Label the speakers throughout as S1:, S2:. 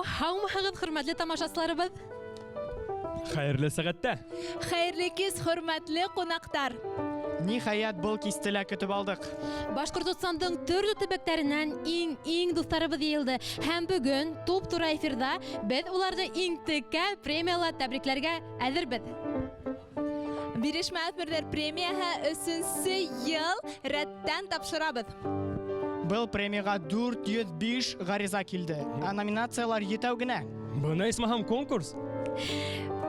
S1: Һаумыһығыҙ, хөрмәтле тамашасыларыбыҙ.
S2: Хәйерле сәгатьтә.
S1: Хәйерле кис, хөрмәтле ҡунаҡтар.
S3: Ниһаят, был кисте лә көтөп алдык.
S1: Башҡортостандың төрлө төбәктәренән иң дуҫтарыбыҙ йыйылды. Һәм бөгөн туп-тура эфирҙа беҙ уларҙы иң текә премияла тәбрикләргә әҙербеҙ. Бирешмә үҫмерҙәр премияһы 3-нсе йыл рәттән тапшырабыҙ.
S3: Был премияға 405 ғариза килде. Ә номинациялар етәү генә.
S2: Бына исмаһам конкурс.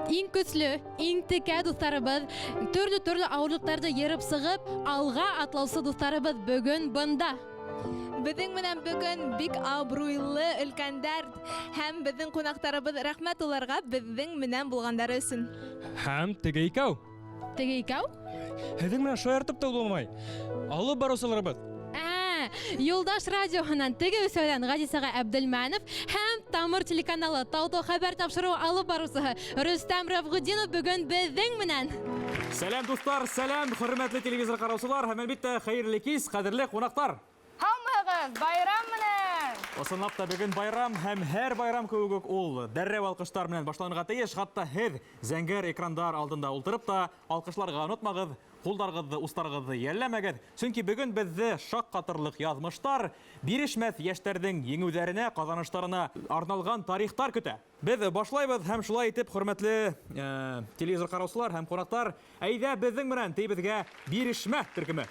S1: Иң көслө, иң текә дуҫтарыбыҙ, төрлө ауырлыҡтарҙы йырып сығып, алға атлаусы дуҫтарыбыҙ бөгөн бында. Беҙҙең менән бөгөн бик абруйлы өлкәндәр һәм беҙҙең ҡунаҡтарыбыҙ, рәхмәт уларға беҙҙең менән булғандары өсөн.
S2: Һәм теге икәү.
S1: Теге икәү?
S2: Һеҙҙең менән шаяртып та булмай. Алып барыусыларыбыҙ.
S1: Юлдаш радиоһынан теге өсәүҙән Ғазизаға Әбделмәнов һәм Тамыр телеканалы Тау-Тау хәбәр тапшырыу алып барыусыһы Рөстәм Рафғудинов бөгөн беҙҙең менән.
S4: Сәләм дуҫтар, сәләм, хөрмәтле телевизор ҡараусылар һәм әлбиттә хәйерле кис, ҡәҙерле ҡунаҡтар.
S5: Һаумыһығыҙ, байрам менән!
S4: Ысынлап та бөгөн байрам һәм һәр байрам кеүек үк ул дәррәү алҡыштар менән башланырға тейеш. Хатта һеҙ зәңгәр экрандар алдында ултырып та алҡышларға онотмағыҙ, ҡулдарығыҙҙы, устарығыҙҙы йәлләмәгеҙ. Сөнки бөгөн беҙҙе шаҡ-ҡатырлыҡ яҙмыштар, бирешмәҫ йәштәрҙең еңеүҙәренә, ҡаҙаныштарына арналған тарихтар көтә. Беҙ башлайбыҙ һәм шулай итеп, хөрмәтле телевизор ҡараусылар һәм ҡунаҡтар, әйҙә беҙҙең менән тейбеҙгә бирешмә төркөмө.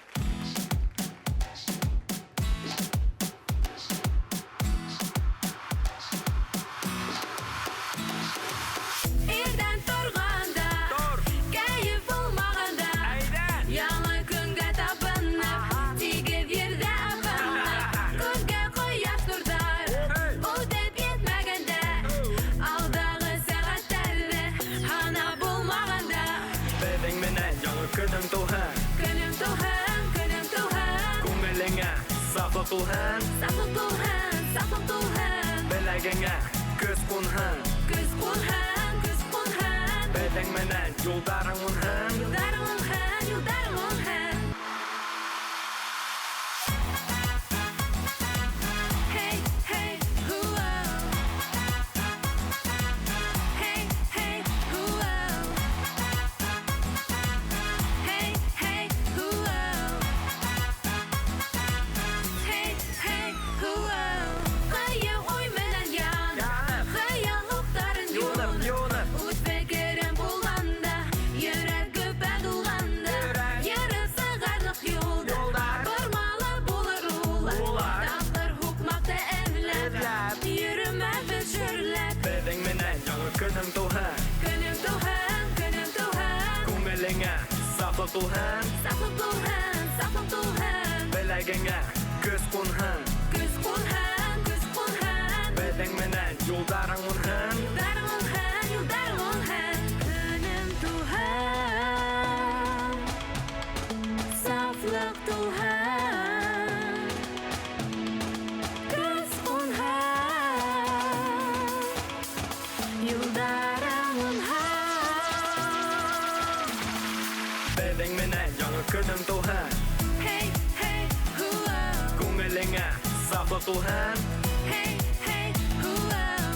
S6: Tuhan, belaganga көз ҡунһын, беҙҙең менән юлдарың уңһын. Tuhan, belaganga көз ҡунһын, беҙҙең менән юлдарың уңһын.
S5: Көнөм туһан, сафлыҡ туһан, көз ҡунһын, юлдарың уңһын.
S6: Беҙҙең менән яңы көнөм туһын. Күңелеңә сафлыҡ туһын,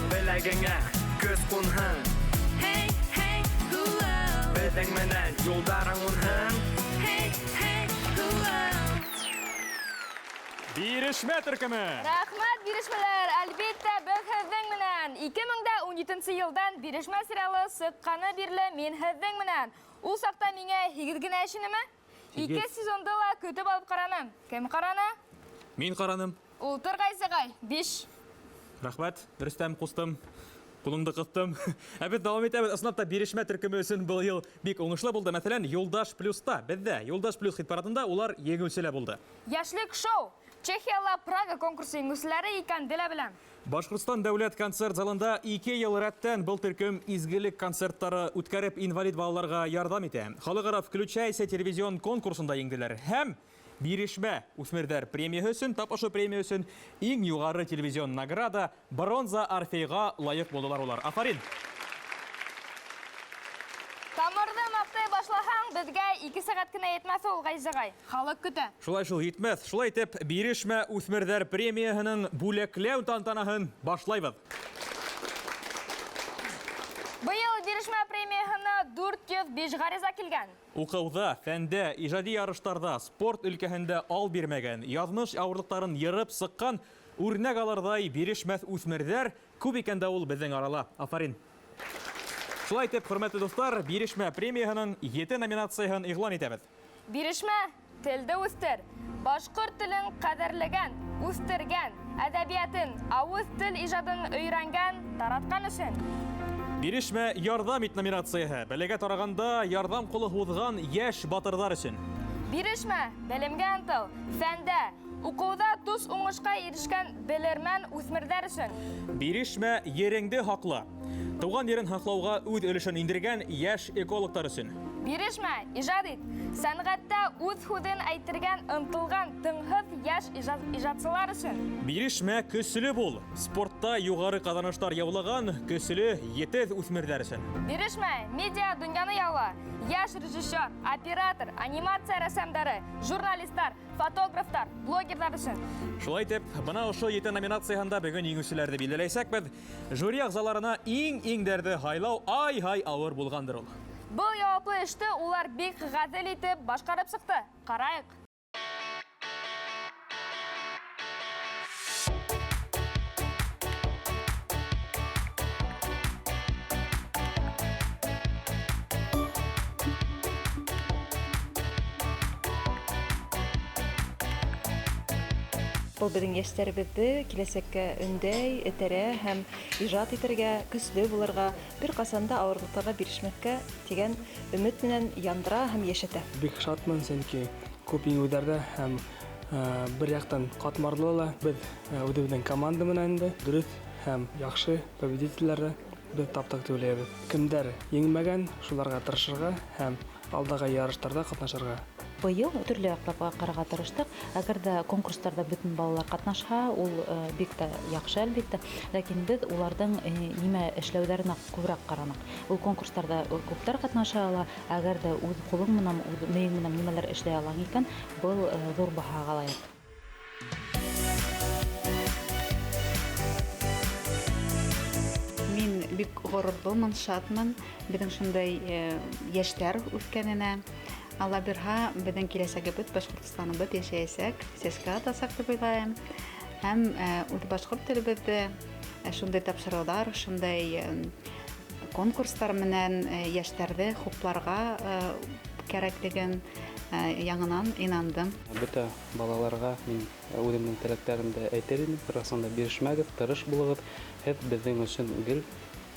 S6: беләгеңә көз ҡунһын, беҙҙең менән юлдарың уңһын.
S4: Бирешмә төркөмө.
S5: Рәхмәт, бирешмәләр! Әлбиттә, беҙ һеҙҙең менән. 2017 йылдан бирешмә сериалы сыҡҡаны бирле мин һеҙҙең менән. Ул саҡта миңә 8 генә эшенеме? 2 сезонды ла көтөп алып ҡараным. Кем ҡараны?
S4: Мин ҡараным.
S5: Ултыр Ғайзағай, 5.
S4: Рәхмәт, Рөстәм ҡустым. Ҡулыңды ҡыҫтым. Ә беҙ дауам итәбеҙ. Ысынлап та бирешмә төркөмө өсөн был йыл бик уңышлы булды. Мәҫәлән, Юлдаш плюста, беҙҙә Юлдаш плюс хит-парадында улар еңеүсе лә булды.
S5: Йәшлек шоу. Чехияла Прага конкурсы еңеүселәре икәнде лә беләм.
S4: Башҡортостан дәүләт концерт залында 2 йыл рәттән был төркөм изгелек концерттары үткәреп инвалид балаларға ярҙам итә. Халыҡара «Включайся» телевизион конкурсында еңделәр. Һәм бирешмә үҫмерҙәр премияһы өсөн, тап ошо премия өсөн иң юғары телевизион награда бронза Орфейға лайыҡ булдылар улар. Афарин!
S5: Тамырды маҡтай башлаһаң, беҙгә 2 сәғәт кенә етмәҫ ул, Ғайзағай. Халыҡ көтә.
S4: Шулай шул етмәҫ. Шулай итеп, бирешмә үҫмерҙәр премияһының бүләкләү тантанаһын башлайбыҙ.
S5: 405 гариза килгән.
S4: Укыуда, фәндә, ижади ярыштарда, спорт өлкәһендә ал бирмәгән, яҙмыш ауырлыҡтарын йырып сыҡҡан, үрнәк алырҙай бирешмәҫ үҫмерҙәр күп икән дә ул беҙҙең арала. Афарин. Шулай итеп, хөрмәтле дуҫтар, бирешмә премияһының 7 номинацияһын иғлан итәбеҙ.
S5: Бирешмә, телде үстер. Башҡорт телен ҡәҙерләгән, үстергән, әҙәбиәтен, ауыҙ тел ижадын өйрәнгән, таратҡан өсөн.
S4: Бирешмә ярҙам ит номинацияһы. Бәләгә тарағанда ярҙам ҡулы һуҙған йәш батырҙар өсөн.
S5: Бирешмә, белемгә ынтыл, фәндә, уҡыуҙа тус уңышҡа ирешкән белермән үҫмерҙәр өсөн.
S4: Бирешмә ереңде һаҡла. Тыуған ерен һаҡлауға үҙ өлөшөн индергән йәш экологтар өсөн.
S5: Бирешмә, ижад ит. Сәнғәттә үҙ һүҙен әйтергән, ынтылған, тыңһыҙ йәш ижадсылар өсөн.
S4: Бирешмә көслө бул. Спортта юғары ҡаҙаныштар яулаған көслө етеҙ үҫмерҙәр өсөн.
S5: Бирешмә, медиа донъяны яула. Йәш режиссер, оператор, анимация рәсәмдәре, журналистар, фотографтар, блогерҙар өсөн.
S4: Шулай итеп, бына ошо 7 номинацияһында бөгөн еңеүселәрҙе билдәләйсәкбеҙ. Жюри ағзаларына иң-иңдәрҙе һайлау ай-һай ауыр булғандыр ул.
S5: Был яуаплы эште улар бик ғәҙел итеп башҡарып сыҡты. Ҡарайыҡ.
S7: Бұл біздің яшьтәребеҙҙе киләсәккә өндәй, этерә һәм ижад итергә, көслө булырға, бер ҡасан да ауырлыҡтарға бирешмәҫкә тигән өмөт менән яндыра һәм йәшәтә.
S8: Бик шатмын, сөнки күп еңеүҙәрҙә һәм бер яҡтан ҡатмарлы ла беҙ үҙебеҙҙең команда менән дә дөрөҫ һәм яҡшы победителдәрҙе беҙ таптыҡ тип уйлайбыҙ. Кемдәр еңмәгән, шуларға тырышырға һәм алдағы ярыштарҙа ҡатнашырға.
S7: Быйыл төрлө яҡларға ҡарарға тырыштыҡ. Әгәр дә конкурстарда бөтөн балалар ҡатнаша, ул бик тә яҡшы, әлбиттә. Ләкин беҙ уларҙың нимә эшләүҙәренә күберәк ҡараныҡ. Ул конкурстарда күптәр ҡатнаша ала, әгәр дә үҙ ҡулың менән, үҙ мейең менән нимәләр эшләй алаң икән, был ҙур баһаға лайыҡ.
S9: Мин бик ғорурлымын, шатмын. Беҙҙең шундай йәштәр үҫкәненә. Алла бирһа, беҙҙең киләсәгебеҙ, Башҡортостаныбыҙ йәшәйәсәк, сәскә атасаҡ дип уйлайым. Һәм үҙ башҡорт телебеҙҙе шундай тапшырыуҙар, шундай конкурстар менән йәштәрҙе хупларға кәрәклеген яңынан инандым.
S10: Бөтә балаларға мин үҙемнең теләктәремде әйтер инем. Бер ҡасан да бирешмәгеҙ, тырыш булығыҙ. Һеҙ беҙҙең өсөн гел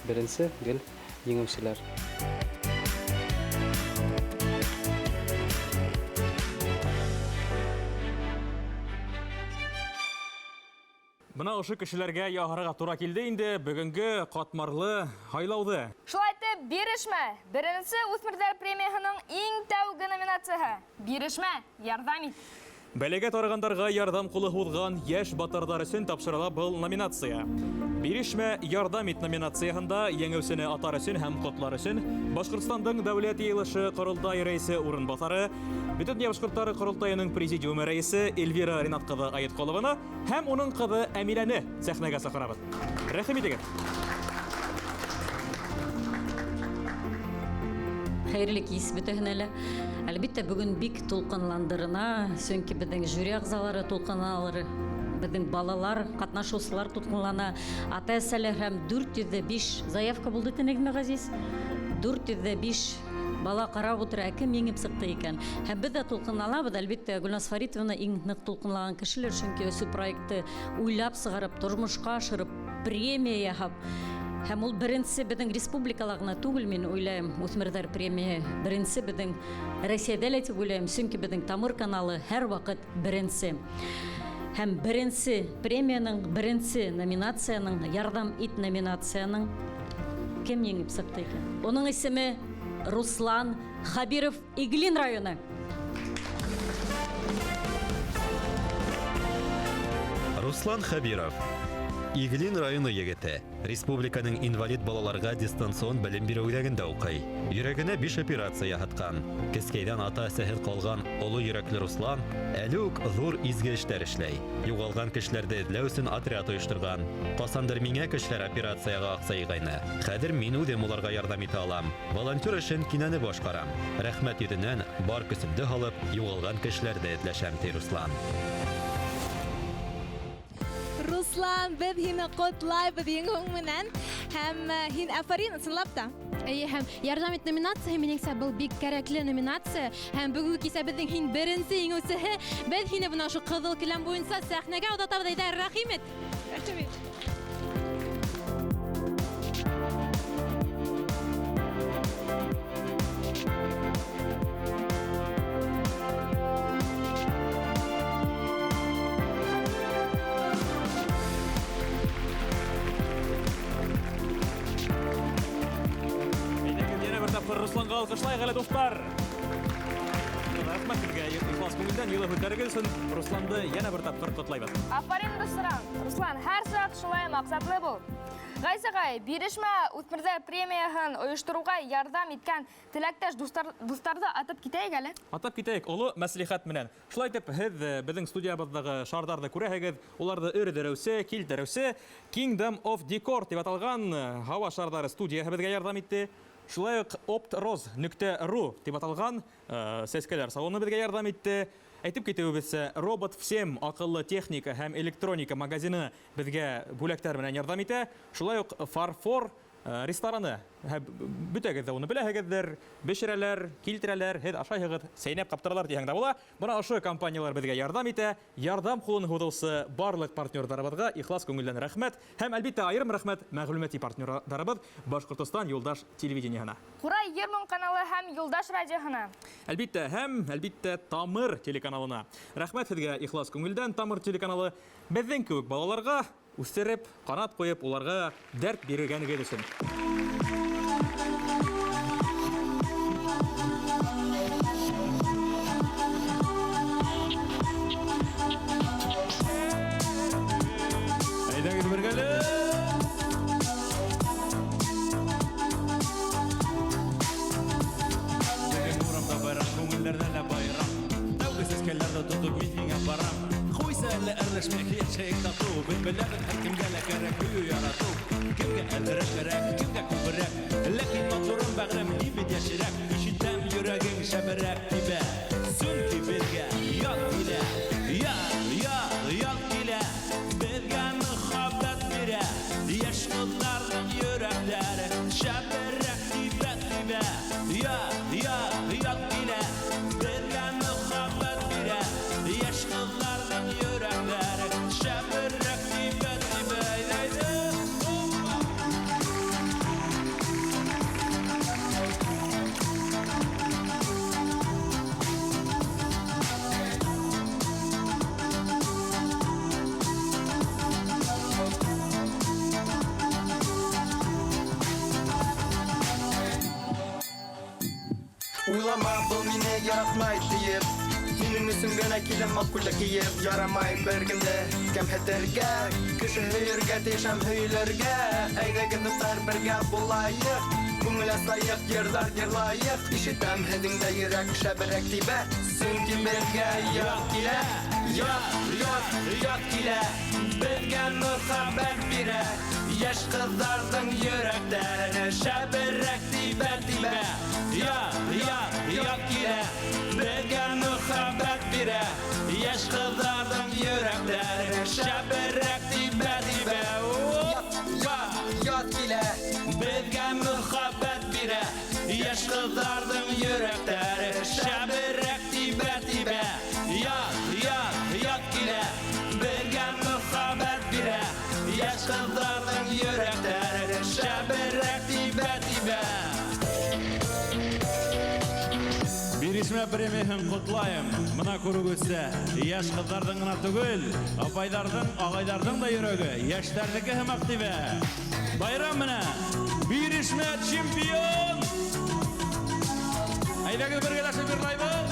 S10: беренсе, гел еңеүселәр.
S4: Бына ошо кешеләргә яһарга тура килде инде бөгөнгө ҡатмарлы һайлауҙы.
S5: Шулай итеп, бирешмә. Беренсе үҫмерҙәр премияһының иң тәүге номинацияһы. Бирешмә, ярҙам ит.
S4: Бәләгә тарығандарға ярҙам ҡулы һуҙған йәш батырҙар өсөн тапшырыла был номинация. Бирешмә ярҙам ит номинацияһында еңеүсене атар өсөн һәм ҡотлар өсөн Башҡортостандың Дәүләт Йыйылышы ҡоролтай рәйесе урынбаҫары, Бөтөн башҡорттары ҡоролтайының президиумы рәйесе Эльвира Ринат ҡыҙы Айытҡолованы һәм уның ҡыҙы Әмиләне сәхнәгә саҡырабыҙ. Рәхим итегеҙ.
S11: Хәйерле кис бөтәһенә лә. Әлбиттә, бөгөн бик тулҡынландырына, сөнки беҙҙең жюри ағзалары тулҡынланалар, беҙҙең балалар, ҡатнашыусылар тулҡынлана, ата-әсәләр һәм 405 заявка булды тинегеҙме, Ғәзиз? 405 бала ҡарап ултыра, кем еңеп сыҡты икән. Һәм беҙ дә тулҡынланабыҙ, әлбиттә, Гөлназ Фаритовна иң ныҡ тулҡынлаған кешелер, сөнки өсө проектты уйлап сығарып, тормошҡа ашырып, премия яһап, һәм ул беренсе беҙҙең республикала ғына түгел, мин уйлайым, үҫмерҙәр премия беренсе беҙҙең Рәсәйҙә лә тип уйлайым, сөнки беҙҙең Тамыр каналы һәр ваҡыт беренсе. Һәм беренсе премияның, беренсе номинацияның, ярҙам ит номинацияның кем еңеп сыҡты икән? Уның исеме Руслан Хабиров, Иглин районы.
S12: Руслан Хабиров. Игелин районы егете. Республиканың инвалид балаларга дистанцион белем бирү үзәгендә укый. Йөрәгенә 5 операция яһаткан. Кескәйдән ата-әсәһез калган олы йөрәкле Руслан әле үк зур изге эшләр эшләй. Югалган кешеләрне эзләү өчен отряд оештырган. Касандыр миңа кешеләр операцияга аксайгайны. Хәзер мин үзем уларга ярдәм итә алам. Волонтер эшен кинәне башкарам. Рәхмәт йөзеннән бар көсемде алып, югалган кешеләрне эзләшәм ди Руслан.
S1: Руслан, беҙ һине ҡотлайбыҙ еңеүең менән һәм һин афарин, ысынлап та. Һәм ярдәм ит номинацияһы минеңсә был бик кәрәкле номинация һәм бүгенге кисә беҙҙең һин беренсе еңеүсеһе. Беҙ һине бына ошо ҡыҙыл келәм буйынса сәхнәгә оҙатабыҙ. Әйҙә, рәхим ит.
S4: Русланға алқышлайық әлі достар. Рахмат сізге, ихлас көңілден елі өтәргіз үшін Русланды яна бір тапқыр құтлайбыз.
S5: Афарин Руслан, һәр саат шулай мақсатлы бол. Ғайсағай, бирешмә үтмірзәр премияһын ойыштыруға ярдам иткән теләктәш дуҫтарҙы атып китәйек әле.
S4: Атап китәйек олы мәслихәт менән. Шулай итеп, һеҙ беҙҙең студиябыҙҙағы шарҙарҙы күрәһегеҙ, уларҙы өрҙөрөүсе, килтереүсе Kingdom of Decor тип аталған һауа шарҙары студияһы беҙгә ярдәм итте. Шулай уҡ optroz.ru тип аталған сәскәләр салоны беҙгә ярдәм итте. Әйтеп китеүебеҙсә, Робот Всем аҡыллы техника һәм электроника магазины беҙгә бүләктәр менән ярдәм итә. Шулай уҡ Фарфор рестораны. Бөтәгеҙ ҙә уны беләһегеҙҙер. Бешерәләр, килтерәләр, һеҙ ашайһығыҙ, сәйнәп ҡаптыралар тиһәң дә була. Бына ошо компаниялар беҙгә ярдәм итә. Ярдәм ҡулын һуҙыусы барлыҡ партнерҙарыбыҙға ихлас күңелдән рәхмәт. Һәм әлбиттә айырым рәхмәт мәғлүмәти партнерҙарыбыҙ Башҡортостан Юлдаш телевидениеһына.
S5: Ҡурай Ермон каналы һәм Юлдаш радиоһына.
S4: Әлбиттә Тамыр телеканалына. Рәхмәт һеҙгә ихлас күңелдән. Тамыр телеканалы беҙҙең кеүек балаларға үҫтереп, ҡанат ҡуйып, уларға дәрт биргәнегеҙ өсөн. Әйҙәгеҙ бергәле! Бөгөн урамда байрам, күңелдәрҙә лә байрам. Тәүге сәскәләрҙе тотоп мин һиңә барам. Ҡуйса әле әрләшмәк, йәшәйек татыу. Беҙ беләбеҙ һәр кемгә лә кәрәк һөйөү яратыу. Кемгә әҙерәк кәрәк, кемгә күберәк. Ләкин матурым бәғрем һибет йәшерәк. Ишетәм йөрәгең шәберәк тибә. Сөнки беҙгә ят килә, ят килә. Беҙгә мөхәббәт бирә. Йәш ҡыҙҙарҙың йөрәктәре шәберәк тибә. Ят килә. Беҙгә мөхәббәт бирә. Йәш ҡыҙҙарҙың йөрәктәре шәберәк тибә.
S6: Уйлама, был мине яратмай тиеп. Һинең өсөн генә килем маҡүлле кейеп. Ярамай бер кемде кәмһетергә. Кеше һөйөргә тейешәм һөйләргә. Әйҙәгеҙ дуҫтар бергә булайыҡ. Күңелә сайыҡ, йырҙар йырлайыҡ. Ишетәм һеҙҙең йөрәк шәберәк тибә. Сөнки беҙгә ят килә, ят килә. Беҙгә мөхәббәт бирә. Йәш ҡыҙҙарҙың йөрәктәре шәберәк тибә. Ят килә. Беҙгә мөхәббәт бирә. Йәш ҡыҙҙарҙың йөрәктәре шәберәк тибә. Ят килә. Беҙгә мөхәббәт бирә. Йәш ҡыҙҙарҙың йөрәктәре шәберәк тибә. Ят килә. Беҙгә мөхәббәт бирә. Йәш ҡыҙҙарҙың йөрәктәре шәберәк тибә. Бирешмә премияһын ҡотлайым. Мына күрегеҙсә, йәш ҡыҙҙарҙың ғына түгел, апайҙарҙың, ағайҙарҙың да йөрәге йәштәрҙеке һымаҡ тибә. Байрам менән бирешмә чемпион! Әйҙәгеҙ бергәләшеп йырлайбыҙ.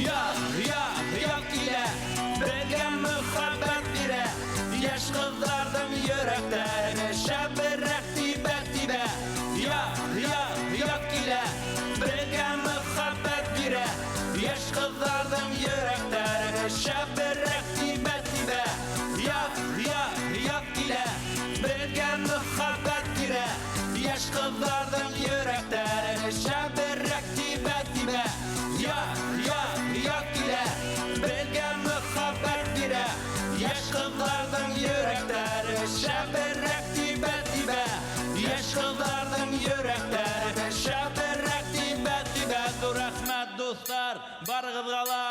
S6: Ят килә. Беҙгә мөхәббәт kızlardan yürekleri şeberek tibe tibe yak ile belge muhabbet bire yaş kızlardan yürekleri şeberek tibe tibe yaş kızlardan yürekleri şeberek tibe tibe dur rahmet dostlar bargız gala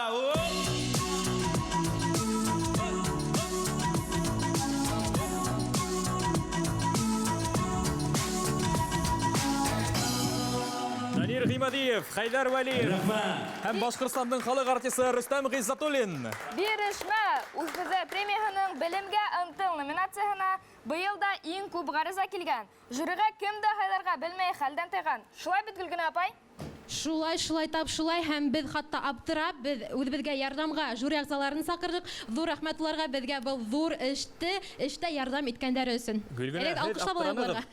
S4: Данир Гимадиев, Хайдар Валиев һәм Башкортстандың халык артисты Рөстәм Гыйззатуллин.
S5: Бирешмә үзебездә премияның белемгә ынтыл номинациясына быел да иң күп гариза килгән. Жюрига кемдә хәйләргә белмәй хәлдән тайган. Шулай бит Гөлгенә апай?
S1: Шулай тап шулай һәм без хатта аптырап, без үзебезгә ярдәмгә жюри әгъзаларын сакырдык. Зур рәхмәт уларга безгә был зур эштә ярдәм иткәннәре өчен. Элек алкышлап алаларга.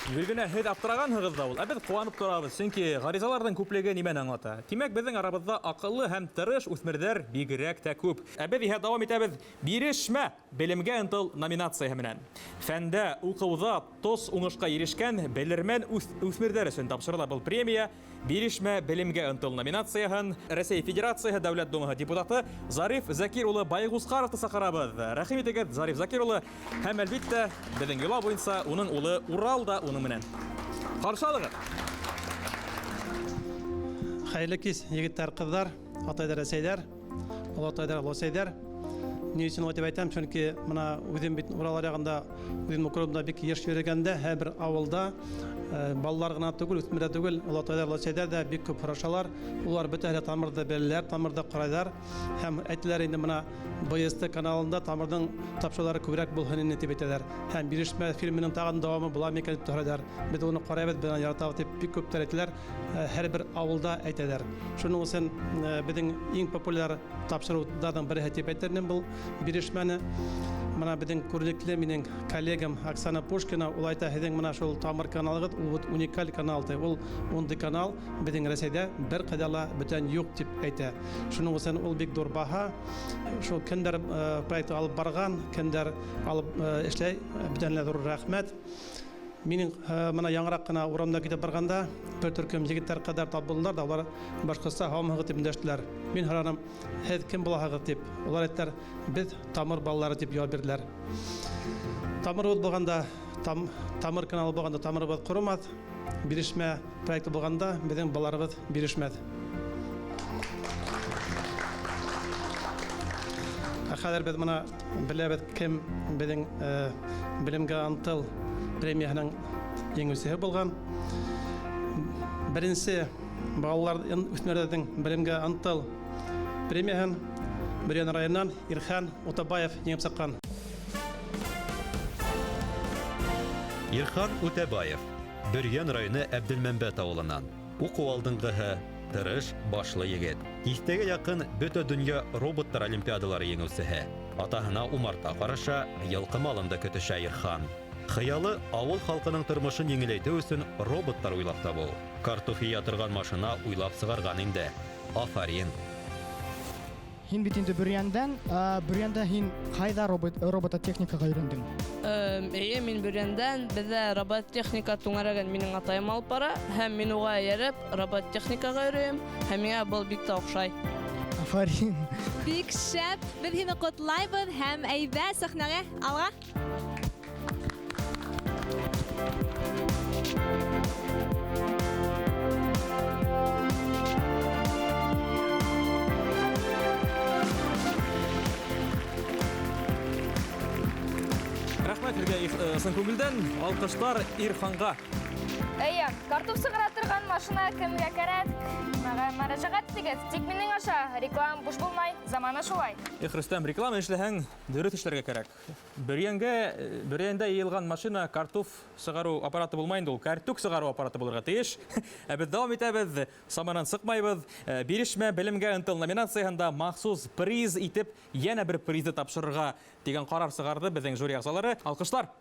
S4: Гөлгенә, һез аптыраганһыгыз да ул. Без куанып торабыз, чөнки гаризаларның күплеге нимәне аңлата? Димәк, безнең арабызда акыллы һәм тырыш үсмердәр бигрәк тә күп. Без иһә дәвам итәбез. Бирешмә белемгә ынтыл номинациясе менән. Фәндә, укыуда тос уңышка ирешкән белермән үсмердәр өчен тапшырыла был премия. Бирешмә белемгә ынтыл номинацияһын Россия Федерацияһы Дәүләт Думаһы депутаты Зариф Закир улы Байгускаровты сакырабыз. Рәхим итегез, Зариф Закир улы. Һәм әлбиттә, безнең юла буенча уның улы Урал да уның менән. Каршы алыгыз.
S13: Хәерле кич, егетләр, кызлар, атайлар, әсәйләр, олатайлар, лосәйләр. Ни өчен дип әйтәм, чөнки менә үзем бит Урал арягында, үзем округымда бик еш йөргәндә, һәр авылда балалар гына түгел, үсмерләр түгел, олатайлар, лосәйләр дә бик күп сорашалар. Улар бөтенләй тамырда беләләр, тамырда карайлар һәм әйтәләр инде менә БСТ каналында тамырның тапшырулары күбрәк булһын инде дип әйтәләр. Һәм бирешмә фильмының тагын дәвамы була микән дип торалар. Без уны карайбыз, без яратабыз дип бик күп әйтәләр. Һәр бер авылда әйтәләр. Шуның өчен безнең иң популяр тапшырулардан бере дип әйтәләр бу бирешмәне. Менә безнең күренекле минең коллегам Оксана Пушкина ул әйтә, һеҙҙең менә шул тамыр каналыгыҙ ул уникаль канал, ул унды канал безнең Рәсәйдә бер ҡайҙа бүтән юҡ дип әйтә. Шуның өсөн ул бик ҙур баһа. Шул кемдәр проект алып барган, кемдәр алып эшләй, бүтәнләй ҙур рәхмәт. Минең менә яңыраҡ кына урамда китеп барганда бер төркөм егеттәр ҡыҙҙар тап булдылар да, улар башҡортса һаумыһығыҙ дип өндәштеләр. Мин һораным, һеҙ кем булаһығыҙ дип. Улар әйттеләр, без тамыр балалары дип яуап бирҙеләр. Тамырыбыҙ булғанда, тамыр каналы булғанда тамырыбыҙ ҡоромаҫ, бирешмә проекты булғанда беҙҙең балаларыбыҙ бирешмәҫ. Хәҙер беҙ менә беләбеҙ кем беҙҙең белемгә ынтыл премияһының еңеүсеһе булған. Беренсе балалар үҫмерҙәрҙең белемгә ынтыл премияһын Бөрйән районынан Ирхан Утабаев еңеп сыҡҡан.
S12: Ирхан Утабаев, Бөрйән районы Әбделмәмбәт ауылынан. Уҡыу алдынғыһы, тырыш, башлы егет. Тиҫтәгә яҡын бөтә донъя роботтар олимпиадалары еңеүсеһе. Атаһына умарта ҡараша, йылҡы малында көтөшә Ирхан. Хыялы ауыл халҡының тормошон еңеләйтеү өсөн роботтар уйлап табыу. Картуф йыя торған машина уйлап сығарған инде. Афарин.
S3: Һин бит инде Бөрйәндә һин ҡайҙа робототехникаға өйрәндең?
S14: Эйе, мин Бөрйәндән, беҙҙә робототехника туңараган минең атайым алып бара, һәм мин уға эйәреп робототехникаға өйрәнәм, һәм миңә был бик тә оҡшай.
S3: Афарин.
S1: Бик шәп, без һине ҡотлайбыҙ һәм әйҙә сәхнәгә алға.
S4: Рәхмәт һеҙгә ысын күңелдән. Алҡыштар Ирханға.
S5: Әйе, картуф сығара торған машина кемгә кәрәк? Мәрәжәғәт итегеҙ. Тик минең аша реклама буш булмай, заманы шулай.
S4: Рөстәм, реклама эшләһәң, дөрөҫ эшләргә кәрәк. Бөрйәндә йыйылған машина картуф сығару аппараты булмай инде, ул картук сығару аппараты булырға тейеш. Без дауам итәбеҙ, саманан сыҡмайбыҙ. Бирешмә белемгә ынтыл номинацияһында махсус приз итеп, йәнә бер призды тапшырырға дигән ҡарар сығарҙы беҙҙең жюри ағзалары. Алҡыштар.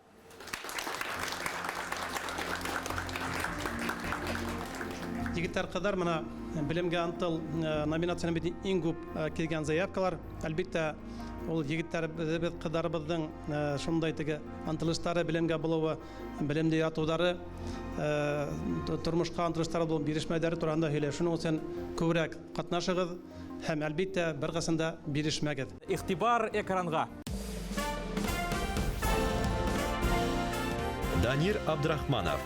S13: Егеттәр, ҡыҙҙар, менә белемгә ынтыл номинацияны бит иң күп килгән заявкалар. Әлбиттә, ул егетләребез, кызларыбызның шундай теге антылыштары, белемгә булуы, белемдә ятудары, тормышка антылыштары булып бирешмәләре турында һөйләшүнең өчен күбрәк катнашыгыз һәм әлбәттә бер кысында бирешмәгез.
S4: Игътибар экранга.
S12: Данир Абдрахманов.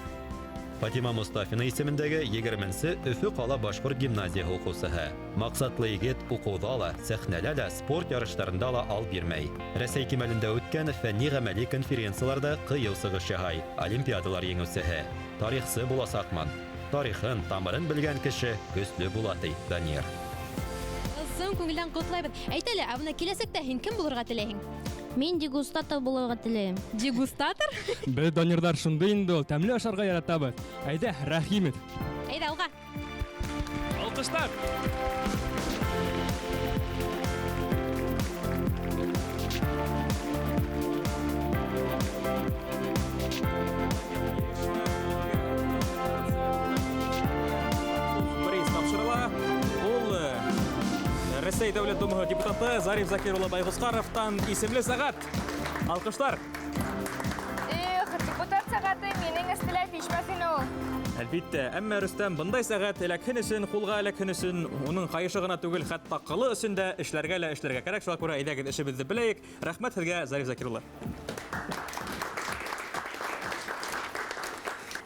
S12: Фатима Мустафина исемендәге 20-нче Өфе кала башкорт гимназия укучысы. Максатлы егет укуда ла, сәхнәлә дә, спорт ярышларында ла ал бирмәй. Рәсәй кимәлендә үткән фәнни-гамәли конференцияларда кыю сыгыш яһай. Олимпиадалар еңүчесе. Тарихсы буласакмын. Тарихын, тамырын белгән кеше көчле була ди Данир.
S1: Сын күңелдән котлайбыз. Әйт әле, абына киләсәктә һин кем булырга теләйһең?
S5: Мин дегустатор булырга теләйм.
S1: Дегустатор?
S2: Без донерлар шундый инде ул, тәмле ашарга яратабыз. Әйдә, рәхимет.
S1: Әйдә, алга.
S2: Алкыштар.
S4: Приз тапшырыла. Ул Рәсәй Дәүләт Думаһы депутаты Зариф Закир улы Байгускаровтан исемле сәгать. Алкыштар.
S5: Депутат сәгате минең өстелә пишмәсен ул.
S4: Әлбиттә, әмма Рөстәм бындай сәгать эләкһен өчен, кулга эләкһен өчен, уның кайышы гына түгел, хәтта кылы өчен дә эшләргә кирәк. Шуңа күрә әйдәгез эшебезне беләйек. Рәхмәт сезгә, Зариф Закир улы.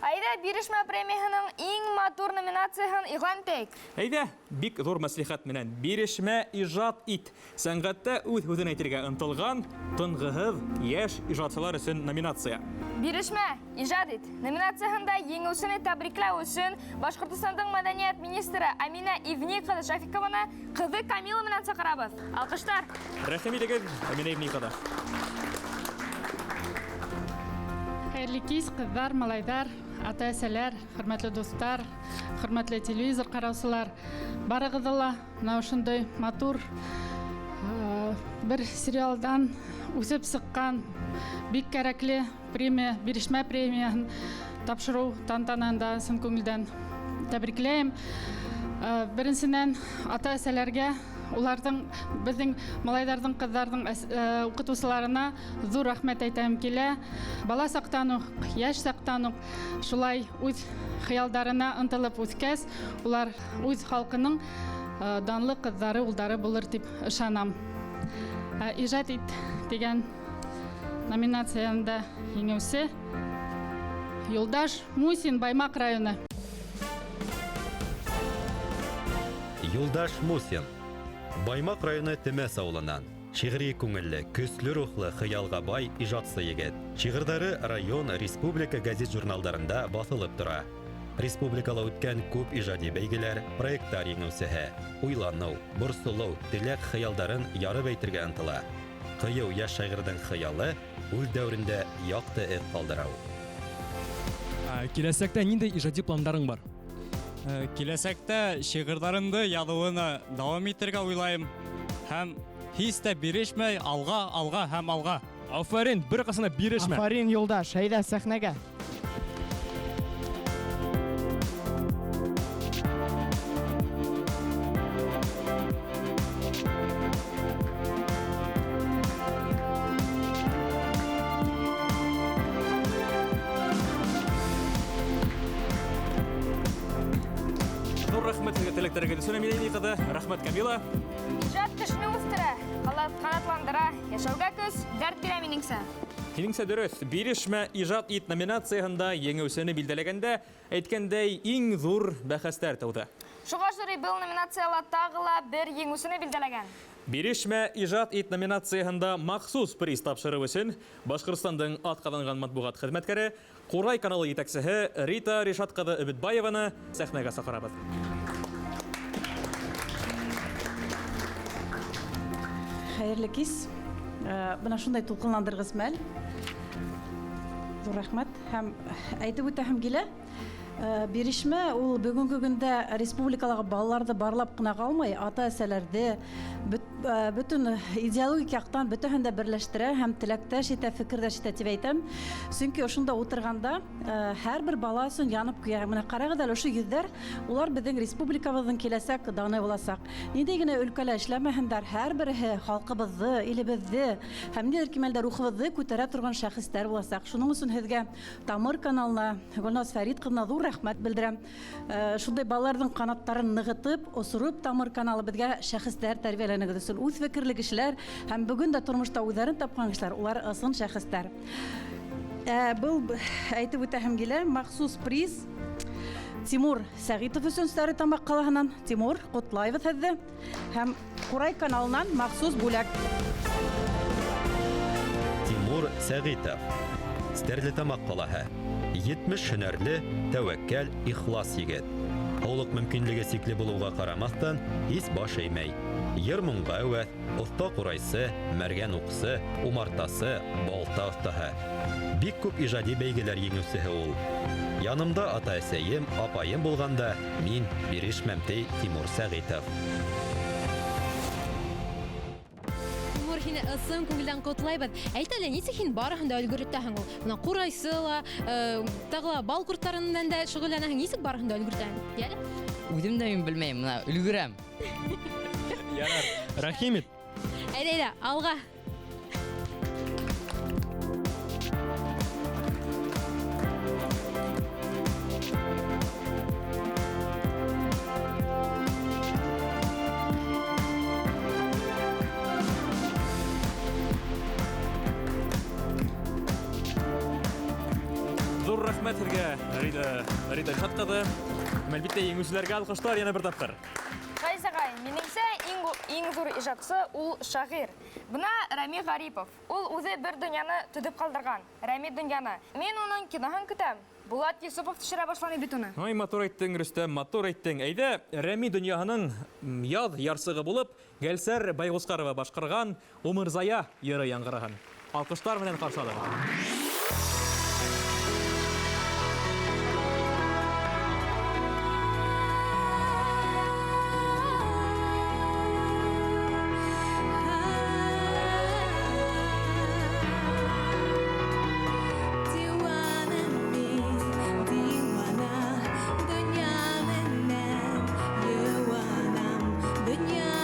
S5: Айда бирешмә премияһының иң матур номинацияһын игълан итәйек.
S4: Әйдә, бик зур мәслихәт менән бирешмә иҗат ит. Сәнгатьтә үз һүзен әйтергә ынтылган, тынгыһыз яшь иҗатчылар өчен номинация.
S5: Бирешмә иҗат ит номинацияһында еңүчене тәбрикләү өчен Башкортостандың мәдәният министры Амина Ивни кызы Шафикованы кызы Камила менән чакырабыз. Алкыштар.
S4: Рәхим итегез, Амина Ивни кызы.
S15: Хәерле кич, кызлар, малайдар, ата-әсәләр, хөрмәтле дуслар, хөрмәтле телевизор караучылар. Барыгыз ла менә шундый матур бер сериалдан үсеп сыккан бик кәрәкле премия, бирешмә премиясын тапшыру тантананда сын күңелдән тәбрикләйм. Беренчедән ата-әсәләргә, уларның, безнең малайдарның, кызларның укытучыларына зур рәхмәт әйтәм килә. Бала сактан ук, яшь сактан ук шулай үз хыялдарына ынтылып үскәс, улар үз халкының данлы кызлары, улдары булыр дип ышанам. Иҗат ит дигән номинациясында еңүче Юлдаш Мусин, Баймак районы.
S12: Юлдаш Мусин. Баймак районы Темәс авылыннан. Шигъри күңелле, көсле рухлы, хыялга бай иҗатчы егет. Шигырьдәре район, республика газет-журналларында басылып тора. Республикала үткән күп иҗади бәйгеләр, проекттар еңүчеһе. Уйлану, борсылу, теләк хыялдарын ярып әйтергә ынтыла. Кыю яшь шагыйрьнең хыялы үз дәврендә якты эз калдырау.
S2: Киләсәктә нинди иҗади пландарың бар?
S16: Киләсәктә шигырьләремне язуны дәвам итәргә уйлайм. Һәм һич тә бирешмәй, алга һәм алга.
S2: Афарин, бер кысына бирешмә.
S3: Афарин, Юлдаш, әйдә сәхнәгә.
S4: Рәхмәт сезгә, теләктәрегезне сөйләмәйли кызы. Рәхмәт, Камила.
S5: Иҗат кешене үстерә, канатландыра, яшәүгә көч, дәрт бирә минеңсә.
S4: Һинеңсә дөрес, бирешмә иҗат ит номинациясында еңүчене билдәләгәндә, әйткәндәй, иң зур бәхәсләр тауды.
S5: Шуңа жюри был номинацияла тагыла бер еңүчене билдәләгән.
S4: Бирешмә иҗат ит номинациясында махсус приз тапшыру өчен Башкортостандың атказанган матбугат хезмәткәре, Курай каналы җитәкчесе Рита Ришат кызы Өбетбаеваны сәхнәгә чакырабыз.
S17: Хәерле кич. Бына шундай тулкынландыргыз мәл. Зур рәхмәт. Һәм әйтеп үтәһем килә. Бирешмә ул бүгенге көндә республикаларга балаларды барлап кына калмый, ата-әсәләрдә, bütün идеологик яктан бөтәһен дә берләштерә һәм теләктәш итә, фикердәш итә дип әйтәм. Чөнки ошонда утырганда һәрбер бала өчен янып куя. Менә карагыз әле ошо йөзләр, улар безнең республикабызның киләсәк даны буласак. Нинди генә өлкәлә эшләмәһендәр, һәрберсе халкыбызны, илебезне һәм ниндидер кимәлдә рухыбызны күтәрә торган шәхестәр буласак. Шуның өчен һезгә Тамыр каналына, Гөлназ Фәрит кызына зур рәхмәт белдерәм. Шундай балаларның канаттарын ныгытып, осырып Тамыр каналы безгә шәхестәр тәрбияләнегез өчен үз фикерле кешеләр һәм бүген дә тормышта үзләрен тапкан кешеләр, улар ысын шәхестәр. Был әйтеп үтәһем килә, махсус приз Тимур Сәгитов өчен Стары Тамак калаһыннан Тимур Котлаев һеҙҙе һәм Курай каналынан махсус бүләк.
S12: Тимур Сәгитов, Стәрлетамак ҡалаһы. 70 һөнәрле, тәүәккәл, ихлас егет. Һаулыҡ мөмкинлеге сикле булыуға ҡарамаҫтан, һис баш эймәй. Йыр-моңға әүәҫ, оҫта ҡурайсы, мәргән уҡсы, умартасы, балта оҫтаһы. Бик күп ижади бәйгеләр еңеүсеһе ул. Янымда ата-әсәйем, апайым булғанда, мин бирешмәмтей Тимур Сәғитов.
S1: Тимур, һине ысын күңелдән ҡотлайбыҙ. Әйт әле, нисек һин барыһын да өлгөртәһең ул? Мына ҡурайсы ла, тағы бал ҡорттарынан да шөғөлләнәһең. Нисек барыһын да өлгөртәһең? Йәле?
S14: Үҙем дә мин белмәйем, мына өлгөрәм.
S2: Ярар, рәхимет.
S1: Әйдә, алға.
S4: Зур рәхмәт һеҙгә, Рита Илшат ҡыҙы. Әлбиттә, еңеүселәргә алҡыштар йәнә бер тапҡыр.
S5: Ғайсағай, минеңсә иң зур ижадсы ул шағир. Бына Рәми Ғарипов. Ул үҙе бер донъяны төҙөп ҡалдырған. Рәми донъяны. Мин уның киноһын көтәм. Булат Йосопов төшөрә башланы бит уны.
S4: Ай, матур әйттең, Рөстәм, матур әйттең. Әйҙә, Рәми донъяһының яҙ ярсығы булып, Гәлсәр Байғусҡарова башҡарған Умырзая йыры яңғыраһын. Алҡыштар менән ҡаршы алығыҙ.
S18: Dünya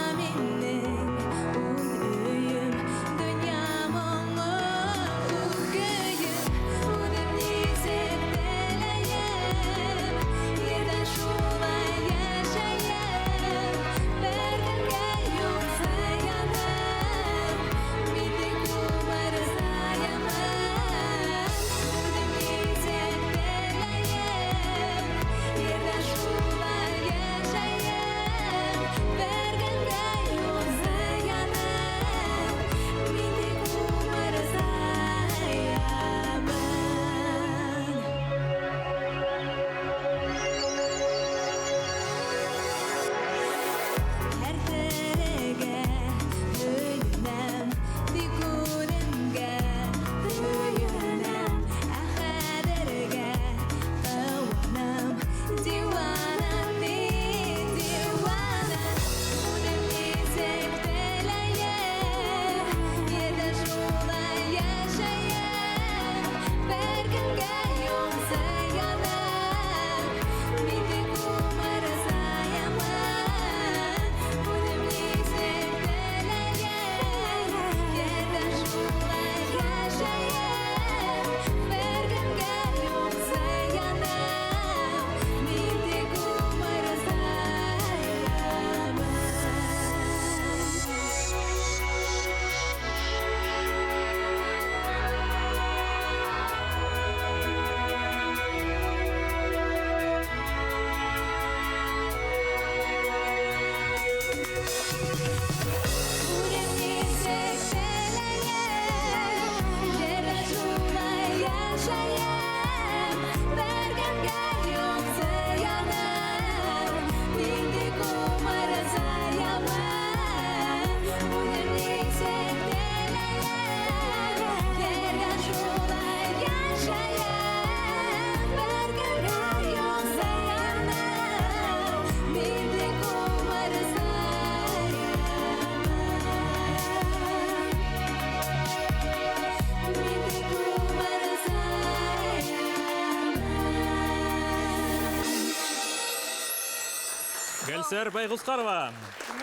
S4: Гәлсәр Байгускарова.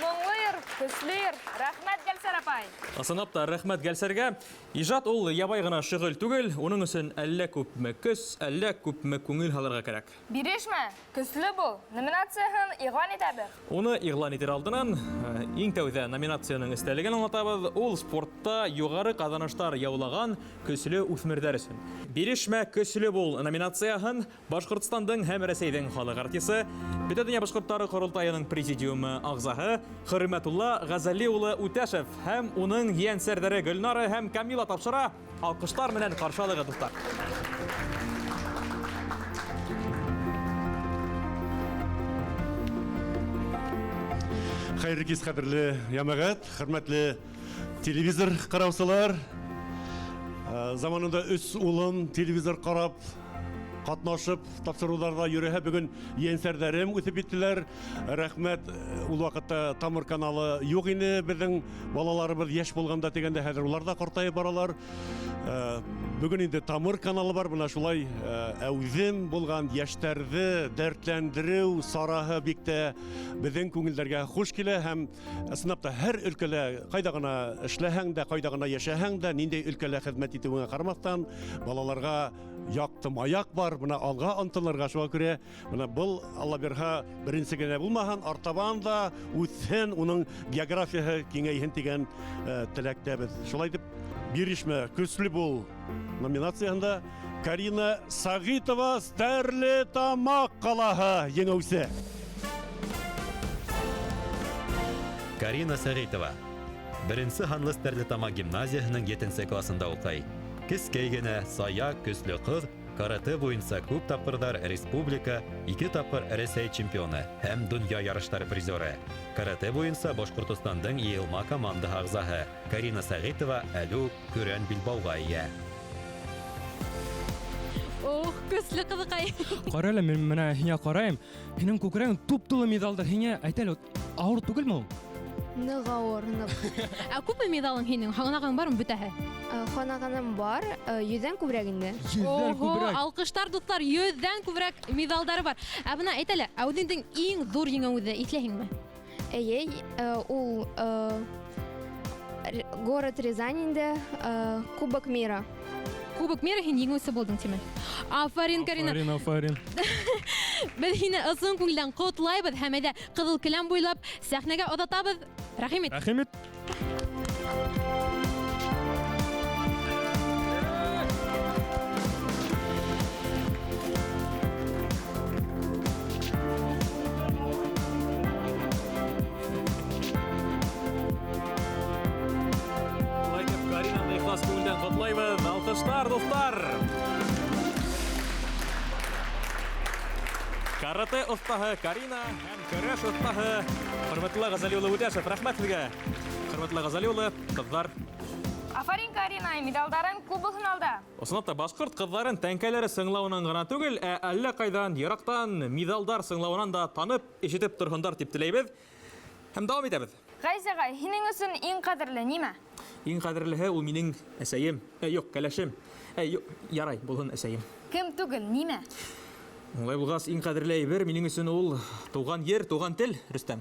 S5: Моңлыйыр, көслыйыр. Рәхмәт Гәлсәр апай.
S4: Ысынапта рәхмәт Гәлсәргә. Ижад ул ябай гына шөгыль түгел, уның өсөн әллә күпме көс, әллә күпме күңел халырга кирәк.
S5: Бирешмә, көсле бул. Номинацияһын игълан итәбез.
S4: Уны игълан итер алдынан иң тәүҙә номинацияның истәлеген аңлатабыз. Ул спортта югары казаныштар яулаган көсле үҫмерҙәр өсөн. Бирешмә, көсле бул номинацияһын Башҡортостандың һәм Рәсәйҙең халыҡ артисы, Бөтә дөнья башҡорттары ҡоролтайының президиумы ағзаһы Хөрмәтулла Ғазали улы Үтәшев һәм уның ейәнсәрҙәре Гөлнара һәм Камила тапшыра. Алҡыштар менән ҡаршы алығыҙ, дуҫтар.
S18: Хәйерле кис, ҡәҙерле йәмәғәт, хөрмәтле телевизор ҡараусылар. Заманында 3 улым телевизор ҡарап, ҡатнашып, тапшырыуҙарҙа йөрөһә, бөгөн ейәнсәрҙәрем үҫеп киттеләр. Рәхмәт, ул ваҡытта Тамыр каналы юҡ ине, беҙҙең балаларыбыҙ йәш булғанда тигәндә, хәҙер улар да ҡартайып баралар. Бөгөн инде Тамыр каналы бар, бына шулай әүҙем булған йәштәрҙе дәртләндереү сараһы бик тә беҙҙең күңелдәргә хуш килә һәм ысынлап та һәр өлкәлә ҡайҙа ғына эшләһәң дә, ҡайҙа ғына йәшәһәң дә, ниндәй өлкәлә хеҙмәт итеүеңә ҡарамаҫтан, балаларға яҡтым аяҡ бар, бына алға ынтылырға. Шуға күрә бына был Алла бирһә беренсе генә булмаһын, артабан да үҫһен, уның географияһы киңәйһен тигән теләктәбеҙ. Шулай дип, бирешмә, көслө бул номинацияһында Карина Сағитова, Стәрлетамаҡ ҡалаһы еңеүсе.
S12: Карина Сағитова. Беренсе һанлы Стәрлетамаҡ гимназияһының 7-нче классында уҡый. Кескәй генә, сая, көслө ҡыҙ, карате буйынса күп тапҡырҙар республика, 2 тапҡыр Рәсәй чемпионы һәм донъя ярыштары призеры. Карате буйынса Башҡортостандың йыйылма командаһы ағзаһы Карина Сағитова әле көрән билбауға ия.
S1: Ох, көсле ҡыҙыҡай.
S2: Ҡара әле, мин менә һиңә ҡарайым. Һинең күкрәгең туп-тулы медалдар. Һиңә әйтәле, ауыр түгелме ул?
S1: Ныҡ ауыр, ныҡ. Ә күпме медалың һинең? Һанағың бармы бөтәһе?
S5: Ханағаным бар, 100-дән күберәк инде.
S2: 100-дән күберәк.
S1: Алҡыштар, дуҫтар, 100-дән күберәк медалдары бар. Ә бына әйтәле, әүҙеңдең иң ҙур еңеүҙе иҫләйһеңме?
S5: Эйе, ул город Рязань инде, Кубок мира.
S1: Кубок мира һин еңеүсе булдың, тимәк. Афарин, Карина.
S2: Афарин.
S1: Беҙ һине ысын күңелдән ҡотлайбыҙ һәм әйҙә ҡыҙыл келәм буйлап сәхнәгә оҙатабыҙ. Рәхимет.
S2: Рәхимет.
S4: Каринаны ихлас күңелдән ҡотлайбыҙ. Алҡыштар, дуҫтар. Карате оҫтаһы Карина һәм көрәш оҫтаһы Хөрмәтулла Ғазали улы Үтәшев. Рәхмәт һеҙгә. Хөрмәтулла Ғазали улы, ҡыҙҙар.
S5: Афарин, Карина, медалдарын күбеһен алда.
S4: Ысынлап та башҡорт ҡыҙҙарын тәңкәләре сыңлауынан ғына түгел, ә әллә ҡайҙан, йыраҡтан медалдар сыңлауынан да танып, ишетеп торһондар тип теләйбеҙ. Һәм дауам итәбеҙ.
S5: Ғәйсәғай, һинең өсөн иң ҡәҙерле нимә?
S4: Иң ҡәҙерлеһе ул минең әсәйем. Юҡ, кәләшем. Ярай, булһын әсәйем.
S5: Кем түгел, нимә?
S4: Улай булғас, иң ҡәҙерле әйбер минең өсөн ул тыуған ер, тыуған тел, Рөстәм.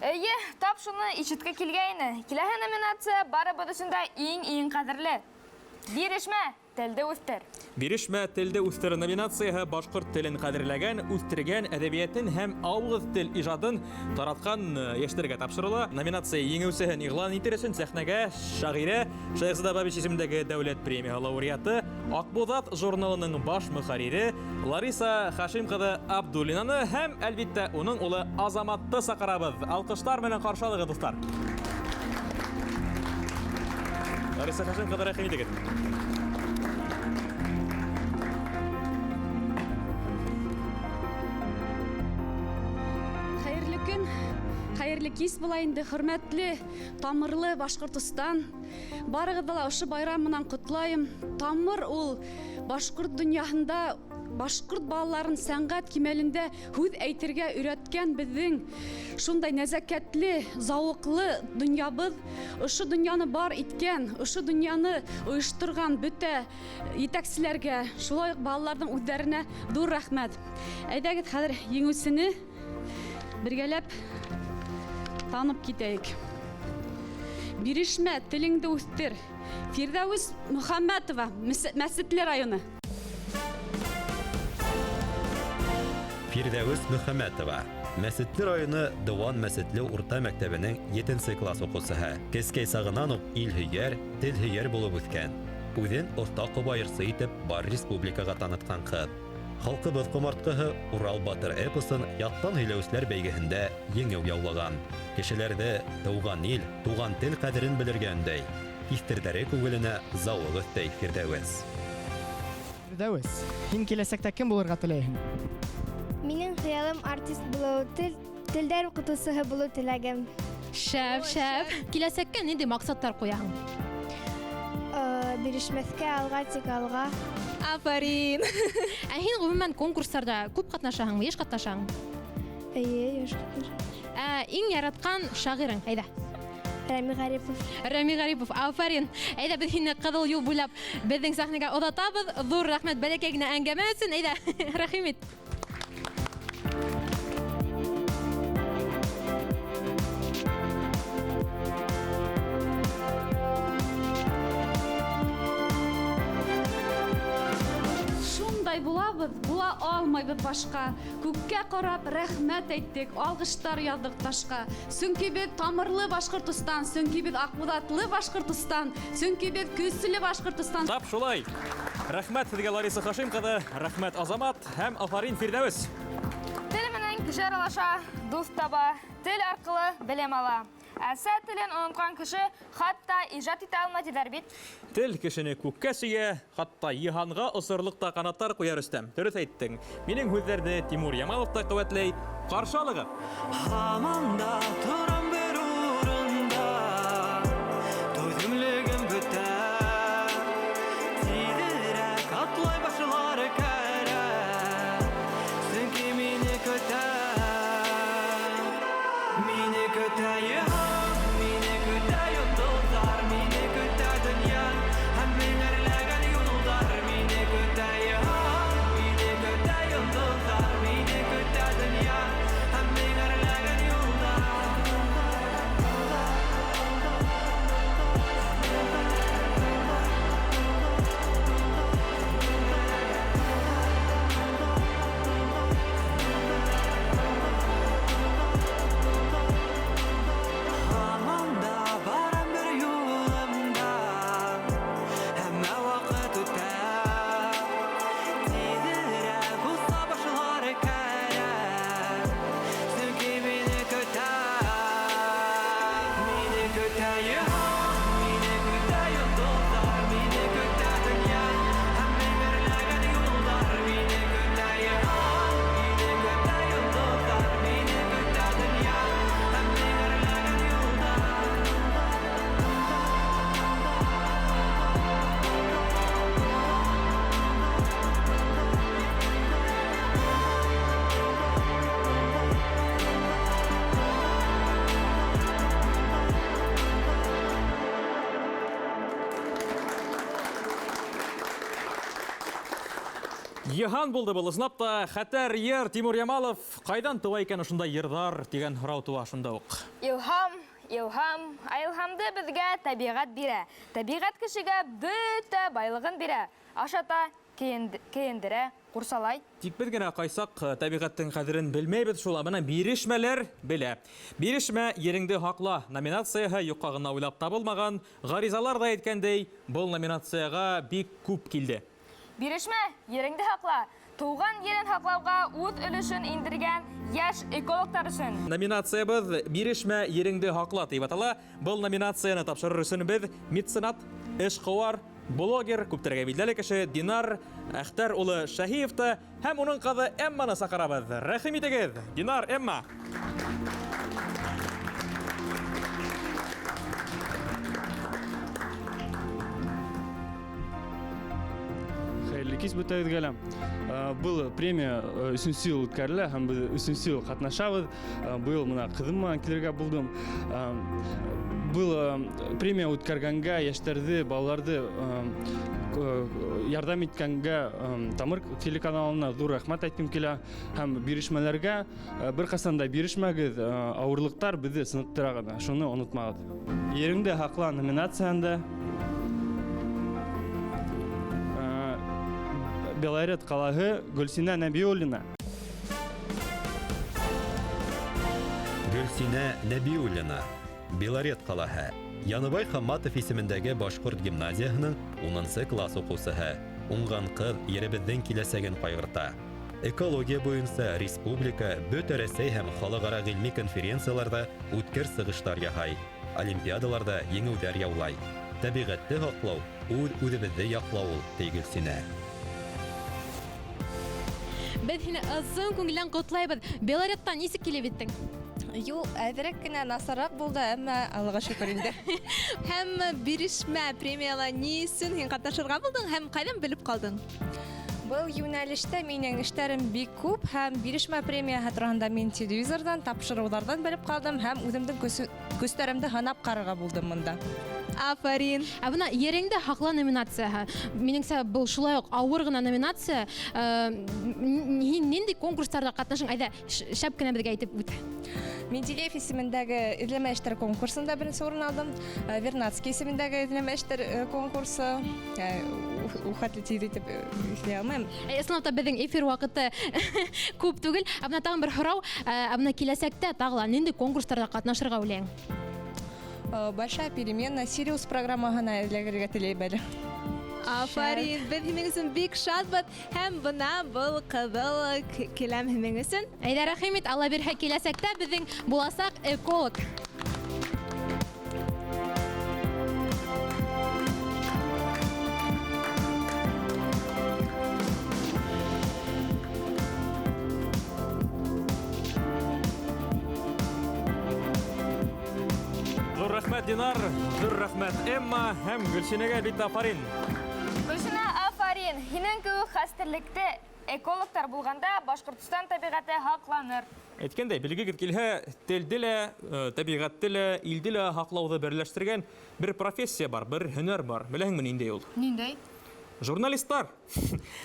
S5: Эйе, тап шуны ишеткә килгәйне. Киләһе номинация барыбыҙ өсөн дә иң ҡәҙерле. Бирешмә, телде үҫтер.
S4: Бирешмә, телде үҫтер номинацияһы башҡорт телен ҡәҙерләгән, үҫтергән әҙәбиәтен һәм ауыҙ тел ижадын таратҡан йәштәргә тапшырыла. Номинация еңеүсеһен иғлан итер өсөн сәхнәгә шағирә Шәйхзада Бабич исемендәге дәүләт премия лауреаты, Аҡбуҙат журналының баш мөхәррире Лариса Хашим ҡыҙы Абдуллинаны һәм, әлбиттә, уның улы Азаматты саҡырабыҙ. Алҡыштар менән ҡаршы алығыҙ, дуҫтар. Лариса Хашим ҡыҙы, рәхим итегеҙ.
S19: Хәйерле кис була инде, хөрмәтле Тамырлы Башҡортостан. Барығыҙҙы ла ошо байрам менән ҡотлайым. Тамыр ул башҡорт донъяһында башҡорт балаларын сәнғәт кимәлендә һүҙ әйтергә өйрәткән беҙҙең шундай нәзәкәтле, зауыҡлы донъябыҙ, ошо донъяны бар иткән, ошо донъяны ойошторған бөтә етәкселәргә, шулай уҡ балаларҙың үҙҙәренә ҙур рәхмәт. Әйҙәгеҙ хәҙер еңеүсене бергәләп танып китәйек. Бирешмә, телеңде үстер. Фирдәүс Мөхәммәтова, Мәсетле районы.
S12: Фирдәүс Мөхәммәтова, Мәсетле районы Дыуан Мәсетле урта мәктәбенең 7 класс укучысы. Кескәй сагынан ук ил һөяр, тел һөяр булып үскән. Үҙен оҫта ҡобайырсы итеп бар республикаға таныткан ҡыҙ. Халҡыбыҙ ҡомартҡыһы Урал Батыр эпосын яттан һөйләүселәр бәйгеһендә еңеү яулаған. Кешеләрҙе тыуған ил, туған тел ҡәҙерен белергәндәй, иҫтерҙәре күңеленә зауыҡ өҫтәй Фирдәүес.
S3: Фирдәүес, һин киләсәктә кем булырға теләйһең?
S20: Минең хыялым артист булыу, телдәр укытыусыһы булыу теләгем.
S1: Шәп. Киләсәккә нинди маҡсаттар ҡуяһың?
S20: Бирешмәҫкә, алға, тик алға.
S1: Афарин. Ә һин ғөмүмән конкурстарда күп ҡатнашаһыңмы, йыш ҡатнашаһың?
S20: Эйе, йыш ҡатнашам.
S1: Иң яратҡан шағирың, әйҙә.
S20: Рәми Ғарипов.
S1: Рәми Ғарипов, афарин. Әйҙә беҙ һине ҡыҙыл юл буйлап беҙҙең сәхнәгә оҙатабыҙ. Ҙур рәхмәт бәләкәй генә әңгәмә өсөн. Әйҙә, рәхим ит.
S19: Булабыҙ, була алмайбыҙ башҡа. Күккә ҡарап рәхмәт әйттек, алғыштар яҙҙык ташҡа. Сөнки беҙ тамырлы Башҡортостан, сөнки беҙ аҡбуҙатлы Башҡортостан, сөнки беҙ көслө Башҡортостан.
S4: Тап шулай. Рәхмәт һеҙгә Лариса Хашим ҡыҙы, рәхмәт Азамат һәм афарин Фирдәүес.
S5: Тел менән кеше аралаша, дуҫ таба, тел арҡылы белем ала. Әсә телен онотҡан кеше хатта ижад итә алмай тиҙәр бит.
S4: Тел кешене күккә сөйә, хатта йыһанға осорлоҡта ҡанаттар ҡуя Рөстәм. Дөрөҫ әйттең. Минең һүҙҙәрҙе Тимур Ямалов та ҡеүәтләй. Ҡаршы алығыҙ.
S6: Һаман да торам бер урында, түҙемлегем бөтә. Тиҙерәк атлай башлары кәрәк, сөнки мине көтә. Мине көтә йыһан, мине көтә йондоҙҙар, мине көтә донъя һәм меңәрләгән юлдар. Мине көтә йыһан, мине көтә йондоҙҙар, мине көтә донъя һәм меңәрләгән
S4: Йыһан булды был, ысынлап та хәтәр йыр. Тимур Ямалов, ҡайҙан тыуа икән ошондай йырҙар дигән һорау туа шунда уҡ.
S5: Илһам, илһамды беҙгә тәбиғәт бирә. Тәбиғәт кешегә бөтә байлығын бирә. Ашата, кейендерә, ҡурсалай.
S4: Тик беҙ генә ҡайсаҡ тәбиғәттең ҡәҙерен белмәйбеҙ шул, бына бирешмәләр белә. Бирешмә, ереңде һаҡла номинацияһы юҡҡа ғына уйлап табылмаған. Ғаризалар да әйткәндәй, был номинацияға бик күп килде.
S5: Бирешмә, ереңде һаҡла. Туған ерен һаҡлауға үҙ өлөшөн индергән йәш экологтар өсөн.
S4: Номинациябыҙ «Бирешмә, ереңде һаҡла» тип атала. Был номинацияны тапшырыр өсөн беҙ меценат, эшҡыуар, блогер, күптәргә билдәле кеше Динар Әхтәр улы Шәһиевты һәм уның ҡыҙы Эмманы саҡырабыҙ. Рәхим итегеҙ, Динар, Эмма.
S8: Хәйерле кис бүтәгәләм. Был премия өченче ел үткәрелә һәм без өченче ел катнашабыз. Быел мына кызымман килергә булдым. Был премия үткәргәнгә яшьләрне, балаларны ярдәм иткәнгә Тамыр телеканалына зур рәхмәт әйтәм килә һәм бирешмәләргә беркайчан да бирешмәгез, авырлыктар безне сыныктыра гына, шуны онытмагыз. Ереңдә хаклы номинациясендә Белорет калаһы Гөлсинә Нәбиуллина.
S12: Гөлсинә Нәбиуллина, Белорет калаһы. Яныбай Хамматов исемендәге башкорт гимназиясының 10 класс укучысы. Уңган кыз еребездән киләсәген кайгырта. Экология буенча республика, бөтә Рәсәй һәм халыкара гыйльми конференцияларда үткер сыгыштар яһай. Олимпиадаларда еңүләр яулай. Табигатьне хаклау, үз-үзебезне яклау Гөлсинә.
S1: Без һине озын күңелдән котлайбыз. Белореттан нисек килеп иттең?
S5: Юл әзрәк кенә насарак булды, әмма Аллага шөкер инде.
S1: Һәм бирешмә премияла ни өчен һин катнашырга булдың һәм кайдан белеп калдың?
S5: Был юнәлештә минең эшләрем бик күп һәм бирешмә премияһы турында мин телевизордан, тапшырулардан белеп калдым һәм үземнең күзләремдә һанап карарга булдым монда.
S1: Афарин. Бuna yerеңдә хаклы номинацияһы. Минеңсә бу шулай ук авыр гына номинация. Нинди конкурсларда катнашың? Айда шәп кенә безгә әйтеп үт.
S5: Менделеев исемендәге эзләмә эшләр конкурсында беренче урын алдым. Вернадский исемендәге эзләмә эшләр конкурсы. Ухатлы дип эшләмәм.
S1: Исламда безнең эфир вакыты күп түгел. Бuna тагын бер һорау. Бuna киләсәктә тагыла нинди конкурсларда катнашырга уйлыйң?
S5: Большая перемена, Сириус программаһына эзләргә теләйм әле.
S1: Афарин, без һинең өчен бик шатбыз һәм бuna был кызыл киләм һинең өчен. Әйдә рәхимет, Алла бирһә киләсәктә безнең буласак эколог.
S4: Рәхмәт Динар, зур рәхмәт Эмма һәм Гөлсинәгә бит афарин.
S5: Гөлсинә, афарин. Һинең кеүек хәстәрлектә экологтар булганда Башкортстан табигаты хакланыр.
S4: Әйткәндәй, билгегез килһә, телдә лә, табигатьтә лә, илдә лә хаклауды берләштергән бер профессия бар, бер һөнәр бар. Беләһеңме нинди ул?
S5: Ниндәй?
S4: Журналистлар.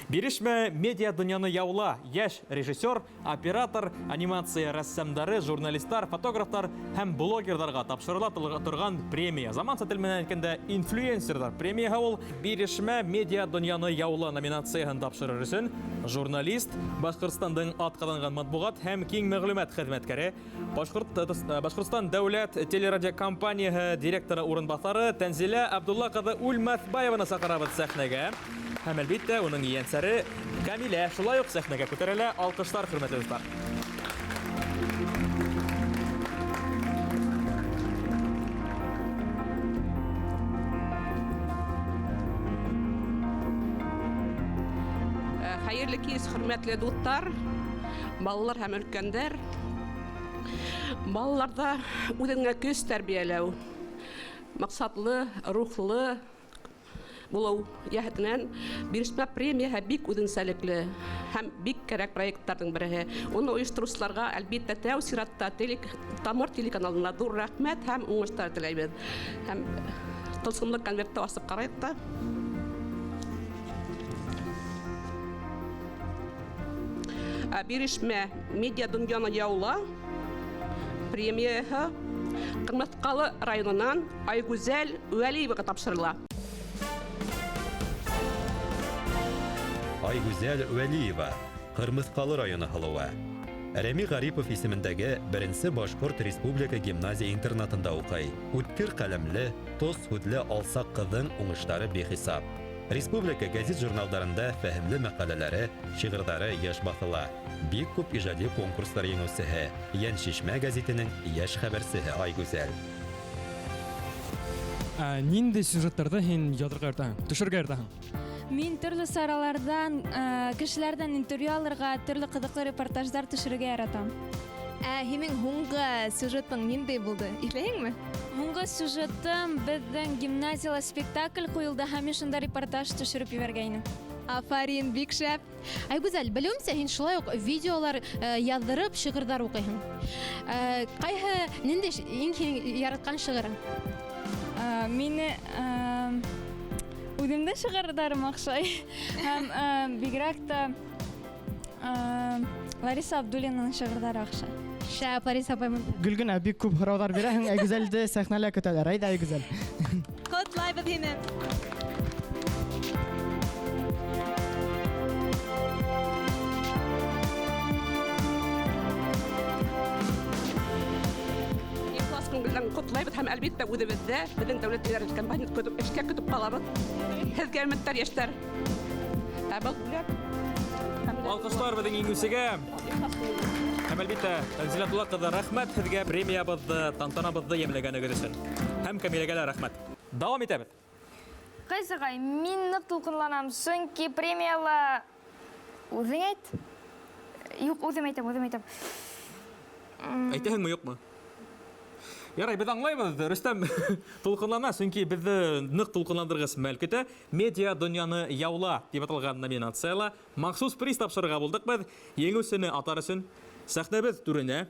S4: Бирешмә медиа дөньяны яула. Яшь режиссер, оператор, анимация рәссамдары, журналистлар, фотографтар һәм блогерларга тапшырыла торган премия. Заманча тел менән әйткәндә инфлюенсерлар премияһы ул. Бирешмә медиа дөньяны яула номинацияһын тапшырыр өчен журналист, Башкортстандың атказанган матбугат һәм киң мәгълүмат хезмәткәре, Башкортстан дәүләт телерадиокомпанияһы директоры урынбасары Тәнзилә Абдулла кызы Үлмәсбаеваны сакырабыз сәхнәгә. Һәм әлбиттә, уның ияңсәре Камилә шулай ук сәхнәгә күтәрелә. Алкышлар, хөрмәтле дуслар.
S21: Хәерле кис, хөрмәтле дуслар, балалар һәм өлкәннәр. Балаларда үзеңә көч тәрбияләү, максатлы, рухлы булу яһәтеннән бирешмә премияһы бик үзенчәлекле һәм бик кирәк проектларның бере. Уны оештыручыларга әлбиттә тәү сиратта Тамыр телеканалына зур рәхмәт һәм уңышлар теләйбез. Һәм тылсымлы конвертта асып карыйк та. Бирешмә медиа дөньяны яула премияһы Кырмыскалы районынан Айгүзәл Вәлиевага тапшырыла.
S12: Айгүзәл Вәлиева, Кырмыскалы районы һылыуы. Рәми Гарипов исемендәге беренче Башкорт Республика гимназия интернатында укый. Үткер каләмле, тоз һүзле алсак кызның уңышлары бехисап. Республика гәзит-журналдарында фәһемле мәкаләләре, шигырьләре яшь басыла. Бик күп иҗади конкурслар еңүчесе, Ян Шишмә гәзитенең яшь хәбәрчесе Айгүзәл.
S2: Нинди сюжетларда һин язырга ярата, төшерергә ярата?
S5: Мин төрле саралардан, кешеләрдән интервью алырга, төрле кызыклы репортажлар төшерергә яратам.
S1: Һинең һуңгы сюжетың нинди булды? Ишләйеңме?
S5: Һуңгы сюжетым безнең гимназияла спектакль куелды һәм шунда репортаж төшереп ебәргәйнем.
S1: Афарин, бик шәп. Айгүзәл, белүемсә, һин шулай ук видеолар яздырып, шигырьләр укыйһың. Кайһы нинди иң яраткан шигырың?
S7: Мине үҙемдең шиғырҙарым оҡшай. Һәм бигерәк тә Лариса Абдуллинаның шиғырҙары оҡшай.
S1: Шәп, Лариса апайым.
S3: Гөлгенә бик күп һорауҙар бирәһең, Айгүзәлде сәхнәлә көтәләр. Әйҙә, Айгүзәл.
S1: Котлайбыҙ һине.
S21: Котлайбыҙ һәм әлбиттә үҙебеҙҙә беҙҙең дәүләт идарә компания көтөп эшкә көтөп ҡалабыҙ. Һеҙгә өмөттәр йәштәр. Был бүләк.
S4: Алҡыштар беҙҙең иңеүсегә. Һәм әлбиттә, Тәнзилә Абдулла ҡыҙы, рәхмәт һеҙгә премиябыҙҙы, тантанабыҙҙы йәмләгәнегеҙ өсөн. Һәм Камиләгә лә рәхмәт. Дауам итәбеҙ.
S5: Ҡайсығай, мин ныҡ тулҡынланам, сөнки премияла... Үҙең әйт? Юҡ, үҙем әйтәм.
S4: Әйтәһеңме, юҡмы? Ярай, беҙ аңлайбыҙ, Рөстәм тулҡынлана, сөнки беҙҙе ныҡ тулҡынландырғыс мәл көтә. Медиа донъяны яула тип аталған номинацияла махсус приз тапшырырға булдыҡ беҙ. Еңеүсене атар өсөн сәхнәбеҙ түренә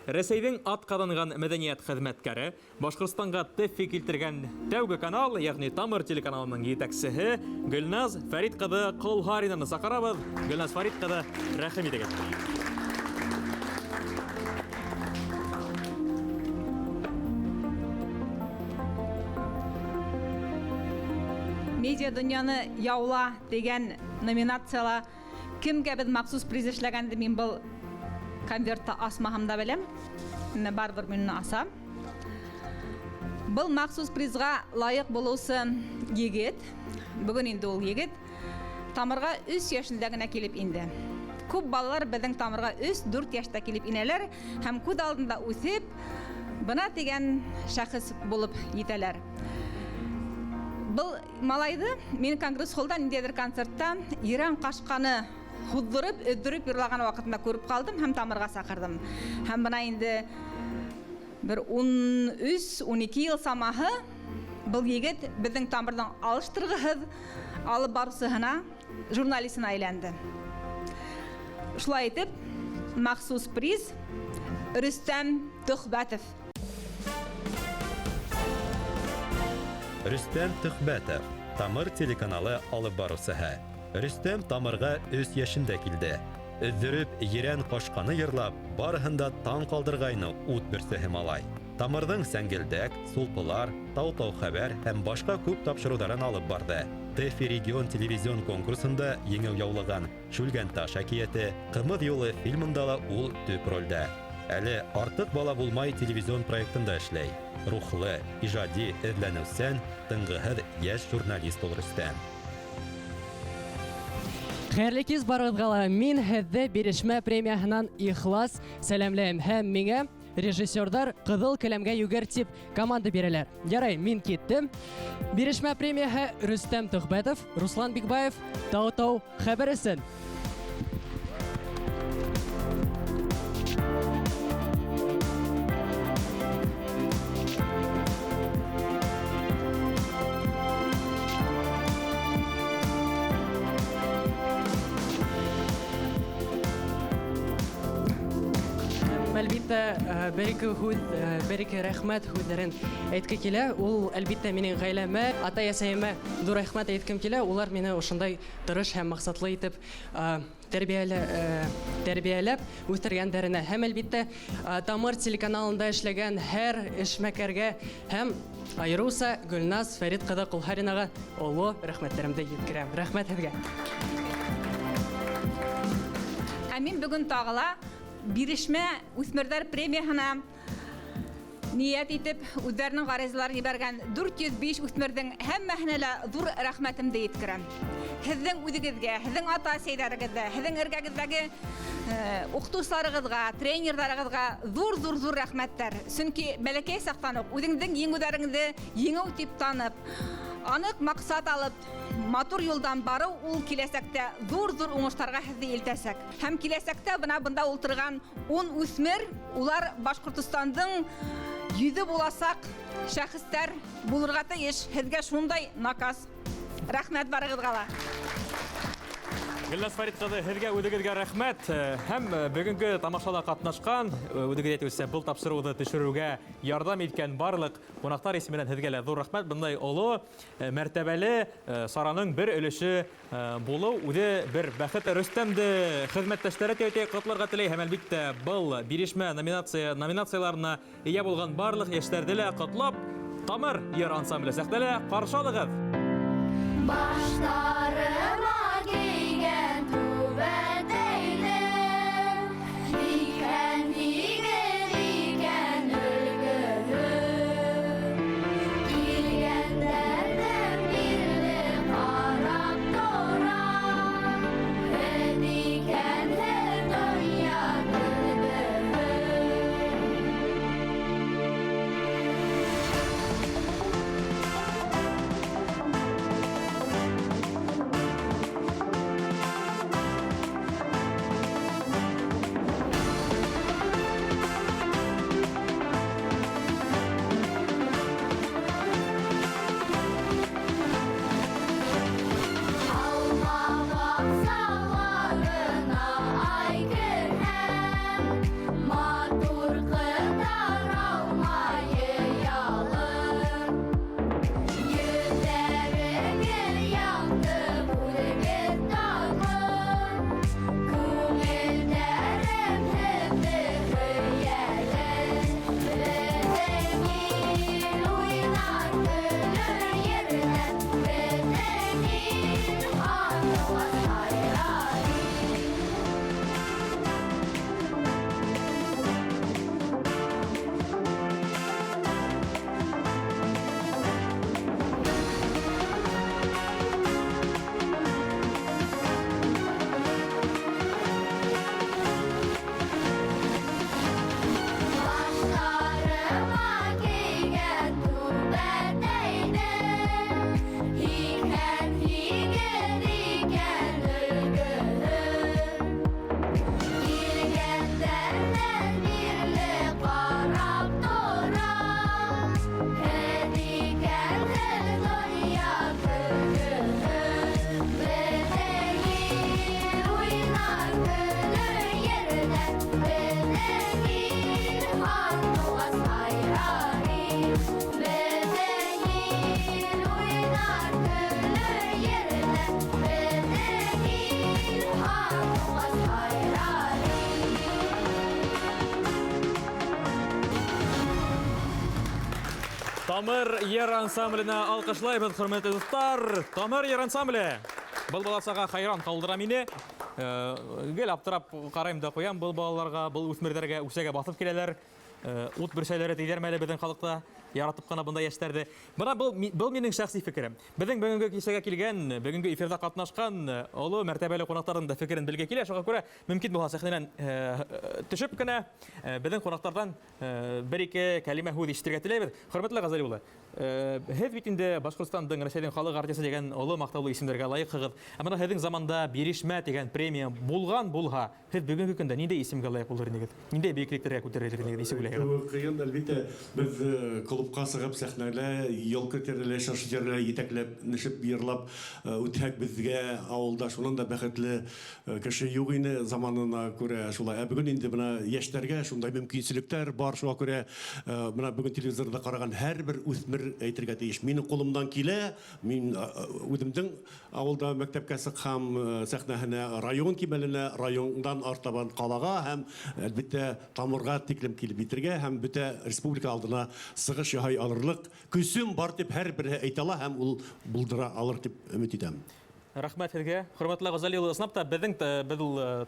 S4: Рәсәйҙең атҡаҙанған мәҙәниәт хеҙмәткәре, Башҡортостанға ТЭФИ килтергән тәүге канал, йәғни Тамыр телеканалының етәксеһе Гөлназ Фәрит ҡыҙы Ҡолһаринаны саҡырабыҙ. Гөлназ Фәрит ҡыҙы, рәхим итегеҙ.
S22: Медиа донъяны яула дигән номинацияла кемгә беҙ махсус приз эшләгәнде мин был конвертты асмаһам да беләм. Барыбер мин асам. Был махсус призға лайыҡ булыусы егет, бөгөн инде ул егет, Тамырға 3 йәшендә генә килеп инде. Күп балалар беҙҙең Тамырға 3-4 йәштә килеп инәләр һәм күҙ алдында үҫеп, бына тигән шәхес булып етәләр. Был малайды мин Конгресс-холлда ниндәйҙер концертта Иран ҡашҡаны һуҙҙырып, өҙҙөрөп йырлаған ваҡытында күреп ҡалдым һәм Тамырға саҡырҙым. Һәм бына инде бер 13-12 йыл самаһы был егет беҙҙең Тамырҙың алыштырғыһыҙ алып барыусыһына, журналистына әйләнде. Шулай итеп, махсус приз Рөстәм Төхбәтов.
S12: Рөстәм Төхбәтов, Тамыр телеканалы алып барыусыһы. Рөстәм Тамырға 3 йәшендә килде. Өҙҙөрөп, Ерән ҡашҡаны йырлап, барыһында таң ҡалдырғайны ут берсеһе малай. Тамырҙың Сәңгелдәк, Сулпылар, Тау-Тау хәбәр һәм башҡа күп тапшырыуҙарын алып барды. ТЭФИ регион телевизион конкурсында еңеү яулаған Шүлгән таш әкиәте, Ҡымыҙ юлы фильмында ла ул төп ролдә. Әле артыҡ бала булмай телевизион проектында эшләй. Рухлы, ижади, эҙләнеүсән, тынғыһыҙ йәш журналист ул Рөстәм.
S23: Хәйерле кис барығыҙға ла мин һеҙҙе бирешмә премияһынан ихлас сәләмләйем һәм миңә режиссерҙар ҡыҙыл келәмгә йүгер тип команда бирәләр. Ярай, мин киттем. Бирешмә премияһы Рөстәм Төхбәтов, Руслан Бикбаев, Тау-Тау хәбәр өсөн. Әлбиттә, бер-ике рәхмәт һүҙҙәрен әйткем килә. Ул әлбиттә минең ғаиләмә, ата-әсәйемә ҙур рәхмәт әйткем килә. Улар мине ошондай тырыш һәм маҡсатлы итеп тәрбиәләп үҫтергәндәренә. Һәм әлбиттә, Тамыр телеканалында эшләгән һәр эшмәкәргә һәм айырыуса Гөлназ Фәрит ҡыҙы Ҡолһаринаға оло рәхмәттәремде еткерәм. Рәхмәт һеҙгә.
S22: Мин бөгөн тағыла бирешмә үҫмерҙәр премияһына ниәт итеп үҙҙәренең ғаризаларын ебәргән 405 үҫмерҙең һәммәһенә лә ҙур рәхмәтемде еткерәм. Һеҙҙең үҙегеҙгә, һеҙҙең ата-әсәйҙәрегеҙгә, һеҙҙең эргәгеҙҙәге уҡытыусыларығыҙға, тренерҙарығыҙға ҙур рәхмәттәр. Сөнки бәләкәй саҡтан уҡ үҙеңдең еңеүҙәреңде еңеү тип танып, аныҡ маҡсат алып, матур юлдан барыу ул киләсәктә ҙур уңыштарға һеҙҙе илтәсәк. Һәм киләсәктә бында ултырған 10 үҫмер, улар Башҡортостандың йөҙө буласаҡ шәхестәр булырға тейеш. Һеҙгә шундай наказ. Рәхмәт барығыҙға ла.
S4: Гөлназ Фарит кызы, һезгә үдегезгә рәхмәт. Һәм бүгенге тамашада катнашкан, үдегез әйтүчә, был тапшыруды төшерүгә ярдәм иткән барлык кунаклар исеменнән һезгә лә зур рәхмәт. Бундай олы, мәртәбәле сараның бер өлеше булу үзе бер бәхет. Рөстәмде хезмәттәшләре тәүтә котларга теләй һәм әлбиттә был бирешмә номинацияларына ия булган барлык яшьләрне лә котлап, Тамыр йыр ансамбле сәхнәлә каршы алыгыз.
S9: Баштарыма кейген түбәтәйле, икен егер икен өлгөһө. Килгәндәрдән бирле карап тора, һәм икен һәр дөнья гөлбөһө.
S4: Тамыр йыр ансамбленә алкышлайбыз, хөрмәтле дуслар. Тамыр йыр ансамбле. Был баласага хайран калдыра мине. Гел аптырап карайм да куям, был балаларга, был үсмерләргә үсәгә басып киләләр. Ут берсәләре тидермәле безнең халыкта яратып кына бунда яшьләрде. Бына был минең шәхси фикерем. Безнең бүгенге кичәгә килгән, бүгенге эфирда катнашкан олы мәртәбәле кунакларның да фикерен белгә килә. Шуңа күрә мөмкин булса сәхнәдән төшеп кенә безнең кунаклардан бер-ике кәлимә һүз ишетергә теләйбез. Хөрмәтле Газали улы, һез бит инде Башкортстандың, Россиянең халык артисты дигән олы мактаулы исемләргә лаек. Әмма һезнең заманда бирешмә дигән премия булган булһа, һез бүгенге көндә нинди исемгә лаек булыр идегез? Нинди биеклекләргә күтәрелер идегез?
S18: Кыйын, әлбиттә, без клубка сыгып сәхнәлә, ел көтәрелә, шашырлар итәкләп, нишеп йырлап үтәк безгә авылда шуннан да бәхетле кеше юк ине заманына күрә шулай. Бүген инде менә яшьләргә шундай мөмкинчелекләр бар, шуңа күрә менә бүген телевизорда караган һәрбер үсмер әйтергә тиеш. Минем кулымдан килә, мин үземнең авылда мәктәпкә сыккан сәхнәһенә, район кимәленә, райондан артабан калага һәм әлбиттә Тамырга тиклем килеп итергә һәм бөтә республика алдына сыгыш яһай алырлык көсем бар дип һәрбере әйтә ала һәм ул булдыра алыр дип өмет итәм.
S4: Рәхмәт һеҙгә. Хөрмәтле Газали улы, ысынлап та безнең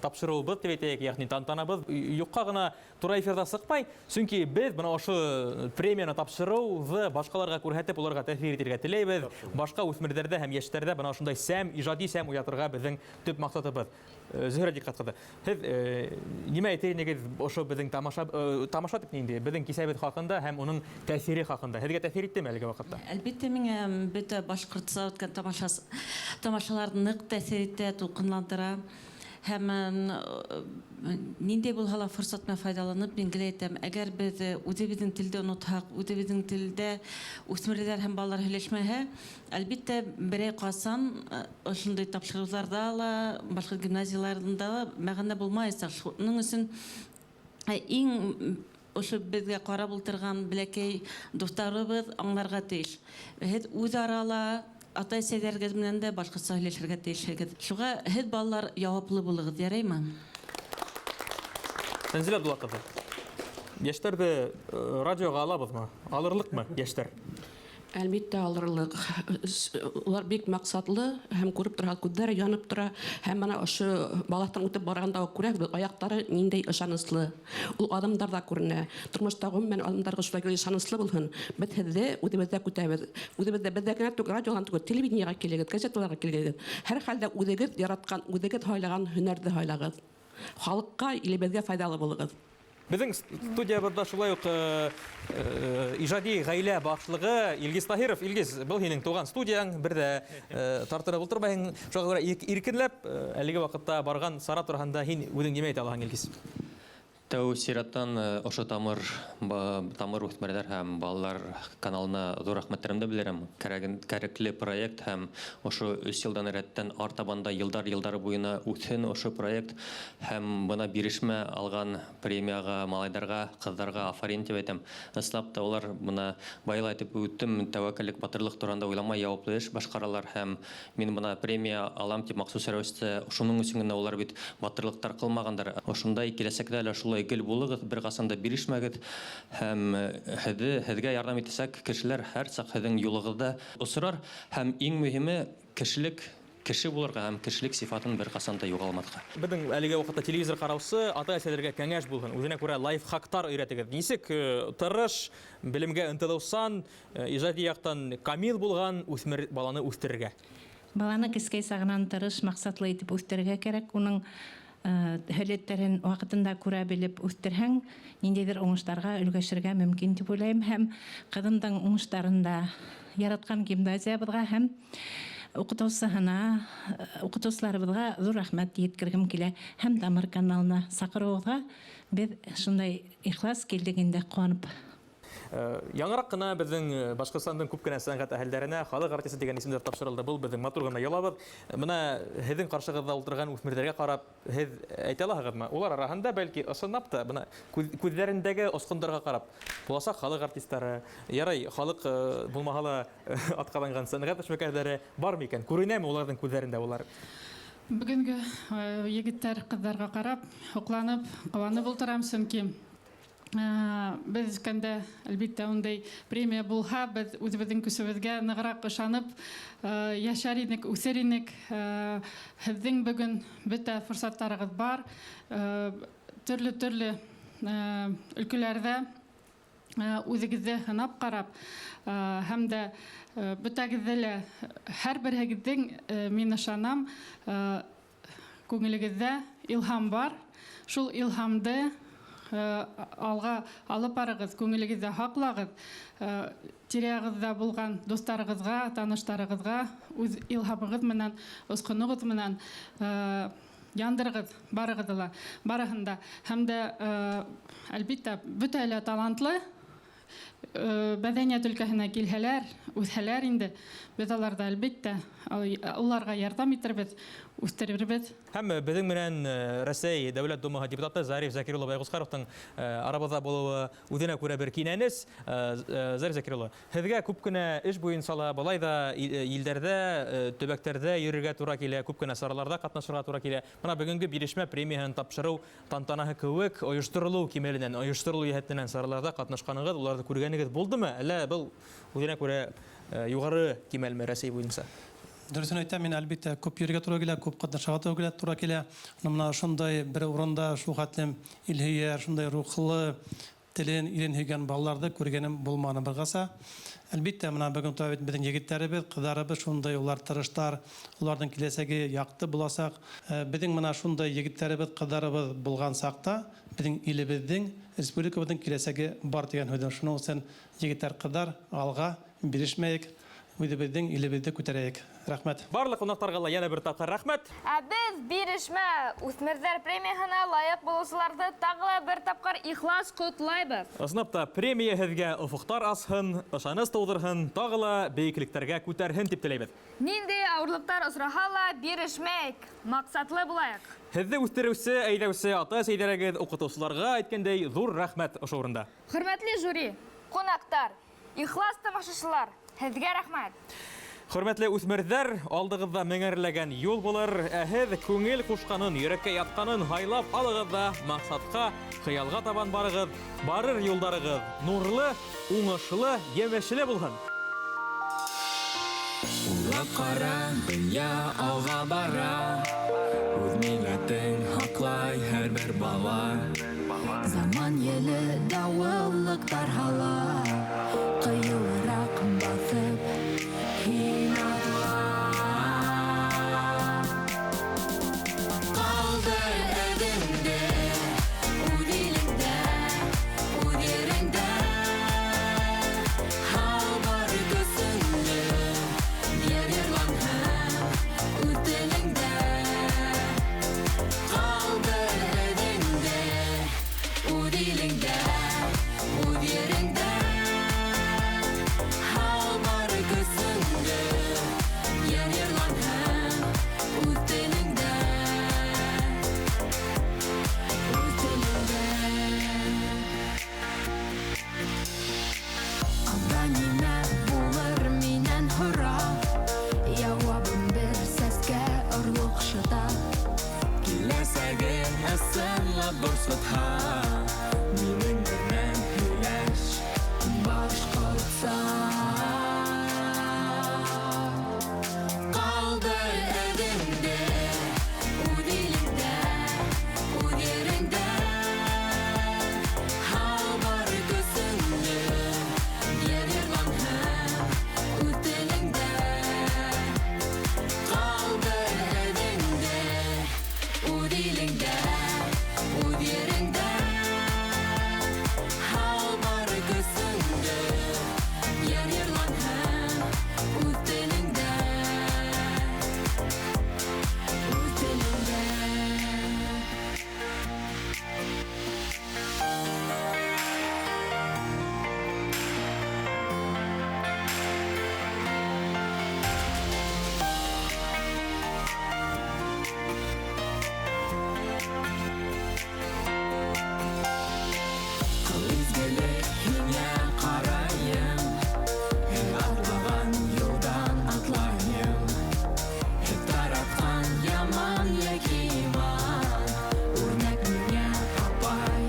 S4: тапшырыуыбыз дип әйтәйек, ягъни тантанабыз юкка гына тура эфирда сыкмай, чөнки без бына ошо премияны тапшырууны башкаларга күрһәтеп, уларга тәэсир итәргә теләйбез. Башка үсмерләрдә һәм яшьләрдә бына ошондай ижади сәм уятырга безнең төп максатыбыз. Зөһрә диққат кылды. Һез нимә әйтер инегез ошо безнең тамаша дип инде, безнең кисәбез хакында һәм уның тәэсире хакында. Һезгә тәэсир иттеме әлеге вакытта?
S17: Әлбәттә, миңа бөтә Башкортстан үткән тамашаларны нык тәэсир итә, тулкынландыра.
S10: һәм нинди булһа ла форсатны файдаланып мин генә әйтәм, әгәр без үзебезнең телдә онытһак, үзебезнең телдә үсмерләр һәм балалар һөйләшмәһә, әлбәттә берәй касан ошондай тапшыруларда ла, башка гимназияларында ла мәгънә булмаячак. Шуның өчен иң ошо безгә карап ултырган бәләкәй дусларыбыз аңларга тиеш. Һез үзара ата-әсәләргез менән дә башкача һөйләшергә тиешсез. Шуңа һез балалар җаваплы булыгыз, ярыймы?
S4: Тәнзилә Абдулла кызы. Яшьләрне радиога алабызмы? Алырлыкмы яшьләр?
S21: Әлбәттә алырлык. Улар бик максатлы һәм күреп торган күҙҙәре янып тора. Һәм менә ошо балаһтан үтеп барганда күрәбез, аяктары ниндәй ышаныслы. Ул адымдарда күренә. Тормышта гомумән адымдарга шулай ышаныслы булһын. Без һеҙҙе үҙебеҙҙә күтәбеҙ. Үҙебеҙҙә беҙҙә генә түгел, радиолан түгел, телевидениега килегеҙ, газеталарға килегеҙ. Һәр хәлдә үҙегеҙ яраткан, үҙегеҙ һайлаған һөнәрҙе һайлагыҙ. Халыҡҡа, илебеҙгә файдалы булығыҙ.
S4: Безнең студиябызда шулай ук ижади гаилә башлыгы Илгиз Таһиров. Илгиз, был һинең туган студияң, бер дә тартынып ултырмайһың. Шуңа күрә иркенләп әлеге вакытта барган Сара турһында һин үзең нимә әйтә алаһың, Илгиз?
S11: Тәү сираттан ошо тамыр үҫмерләр һәм балалар каналына зур рәхмәтләремде белдерәм. Кәрәкле проект һәм ошо 3 йылдан рәттән артабанда йылдар буена үтһен ошо проект һәм бына бирешмә алган премияга малайдарга, кыздарга афарин дип әйтәм. Ислап та улар бына байла әйтеп үттем, тәвәккәллек, батырлык турында уйламай яуаплы эш башкаралар һәм мин бына премия алам дип махсус рәвештә шуның өчен генә улар бит батырлыктар кылмагандар. Ошондай киләсәктә лә шулай гел булыгыз, бер касанда бирешмәгез һәм һеҙгә ярдәм итәсәк кешеләр һәр саҡ һеҙҙең юлығыҙҙа осрар һәм иң мөһиме кешелек, кеше булырға һәм кешелек сифатын бер касанда юғалмаҫҡа.
S4: Беҙҙең әлеге ваҡытта телевизор ҡараусы ата-әсәләргә кәңәш булһын. Үҙенә күрә лайфхактар өйрәтегеҙ. Нисек тырыш, белемгә ынтылыусан, ижади яҡтан камил булған үҫмер баланы үҫтерергә?
S13: Баланы кескәй сағынан тырыш, маҡсатлы итеп үҫтерергә кәрәк. Уның һәләттәрен ваҡытында күрә белеп үҫтерһәң, ниндәйҙер уңыштарға өлгәшергә мөмкин дип уйлайым. Һәм ҡыҙымдың уңыштарында яратҡан гимназиябыҙға һәм уҡытыусыларыбыҙға ҙур рәхмәт еткергем килә. Һәм Тамыр каналына саҡырыуығыҙға беҙ шундай ихлас килдек инде ҡыуанып.
S4: Яңыраҡ кына безнең Башҡортостандың күп кенә сәнғәт әһелдәренә халыҡ артисы дигән исемдәр тапшырылды. Был безнең матур гына йылабыҙ. Бына һеҙҙең ҡаршығыҙҙа ултырған үҫмерҙәргә ҡарап, һеҙ әйтә алаһығыҙмы? Улар араһында бәлки ысынлап та бына күҙҙәрендәге осҡондарға ҡарап, буласаҡ халыҡ артистары, ярай, халыҡ булмаһа ла атҡаҙанған сәнғәт эшмәкәрҙәре бармы икән? Күренәме уларҙың күҙҙәрендә улар?
S15: Бөгөнгө егеттәр, ҡыҙҙарға ҡарап, һоҡланып, ҡыуанып ултырам, сөнки без кәндә әлбиттә ундай премия булһа, без үзебеҙҙең көсөбөҙгә нығыраҡ ышанып йәшәр инек, үҫер инек. Һеҙҙең бөгөн бөтә форсаттарығыҙ бар. Төрлө өлкәләрҙә үҙегеҙҙе һынап ҡарап, һәм дә бөтәгеҙҙе лә һәр берегеҙҙең, мин ышанам, күңелегеҙҙә илһам бар. Шул илһамды алға алып барығыз, күңелегеҙҙә һаҡлағыҙ, тирәғыҙҙа булған достарығыҙға, таныштарығыҙға үҙ илһамығыҙ менән, осҡоноғоҙ менән яндырығыҙ барыһында. Һәм дә әлбиттә бөтә лә талантлы, мәҙәниәт өлкәһенә килһәләр, үҫһәләр инде, беҙ аларҙа әлбиттә уларға ярҙам итербеҙ, үҫтерербеҙ.
S4: Һәм беҙҙең менән Рәсәй Дәүләт Думаһы депутаты Зариф Закир улы Байғусҡаровтың арабыҙҙа булыуы үҙенә күрә бер кинәнес. Зариф Закир улы, һеҙгә күп кенә эш буйынса ла, былай да илдәрҙә, төбәктәрҙә йөрөргә тура килә, күп кенә сараларҙа ҡатнашырға тура килә. Бына бөгөнгө бирешмә премияһын тапшырыу тантанаһы кеүек ойошторорлоу кимәленән, ойошторорлоу йәһәтенән сараларҙа ҡатнашҡанығыҙ, уларҙы күргәнегеҙ булдымы? Әллә был үҙенә күрә юғары кимәлме Рәсәй буйынса?
S24: Дөрөҫөн әйтәм, мин әлбиттә күп йөргә тура килә, күп ҡатнашырға тура килә. Мына шундай бер урында шул хәтлем илһөйәр, шундай рухлы, телен, ирен һөйгән балаларҙы күргәнем булманы бығаса. Әлбиттә, мына бөгөн табит беҙҙең егеттәребеҙ, ҡыҙҙарыбыҙ шундай улар тырыштар, уларҙың киләсәге яҡты буласаҡ. Беҙҙең мына шундай егеттәребеҙ, ҡыҙҙарыбыҙ булған саҡта, беҙҙең илебеҙҙең, республикабыҙҙың киләсәге бар тигән һүҙ. Шуның өсөн егеттәр, ҡыҙҙар, алға бирешмәйек. үҙебеҙҙең илебеҙҙе күтәрәйек. Рәхмәт.
S4: Барлык ҡунаҡтарға ла йәнә бер тапҡыр рәхмәт.
S5: Без бирешмә үҫмерҙәр премияһына лайыҡ булыусыларҙы тағы ла бер тапҡыр ихлас ҡотлайбыҙ.
S4: Ысынапта премия һеҙгә офоҡтар асһын, ышаныс тыуҙырһын, тағы ла бейеклектәргә күтәрһен дип теләйбеҙ.
S5: Ниндәй ауырлыҡтар осраһа ла бирешмәйек, маҡсатлы булайыҡ.
S4: Һеҙҙе үҫтереүсе, әйҙәүсе ата-әсәйҙәрегеҙ, уҡытыусыларға әйткәндәй ҙур рәхмәт ошо урында.
S5: Хөрмәтле жюри, ҡунаҡтар, ихлас тамашасылар, һеҙгә рәхмәт.
S4: Хөрмәтле үҫмерҙәр, алдығыҙҙа меңәрләгән юл булыр, ә һеҙ күңел ҡушҡанын, йөрәккә ятҡанын һайлап алығыҙ ҙа маҡсатҡа, хыялға табан барығыҙ, барыр юлдарығыҙ нурлы, уңышлы, емешле булһын.
S14: Уйлап ҡара, донъя алға бара, үҙ милләтен һаҡлай һәр бер бала. Заман еле дауыллыҡтар һала, ҡыйылыраҡ баҫып һин атла. Ҡалдыр әҙеңде үҙ илеңдә, үҙ ереңдә, һал бар көсөңдө, ер йырланһын үҙ телеңдә. Ҡалдыр әҙеңде үҙ илеңдә, үҙ ереңдә, һал бар көсөңдө, ер йырланһын үҙ телеңдә. Үҙ телеңдә. Анда нимә булыр минән һора, яуабым бер сәскә орлоҡ шыта. Киләсәген ысынлап борсотһа, минең менән һөйләш башҡортса. Ҡалдыр әҙеңде үҙ илеңдә, үҙ ереңдә, һал бар көсөңдө, ер йырланһын үҙ телеңдә. Ҡалдыр әҙеңде үҙ илеңдә, үҙ ереңдә, һал бар көсөңдө, ер йырланһын үҙ телеңдә. Үҙ телеңдә. Ҡыл изгелек һиңә ҡарайым, һин атлаған юлдан атлайым. Һеҙ таратҡан яман йәки иман, үрнәк миңә апай,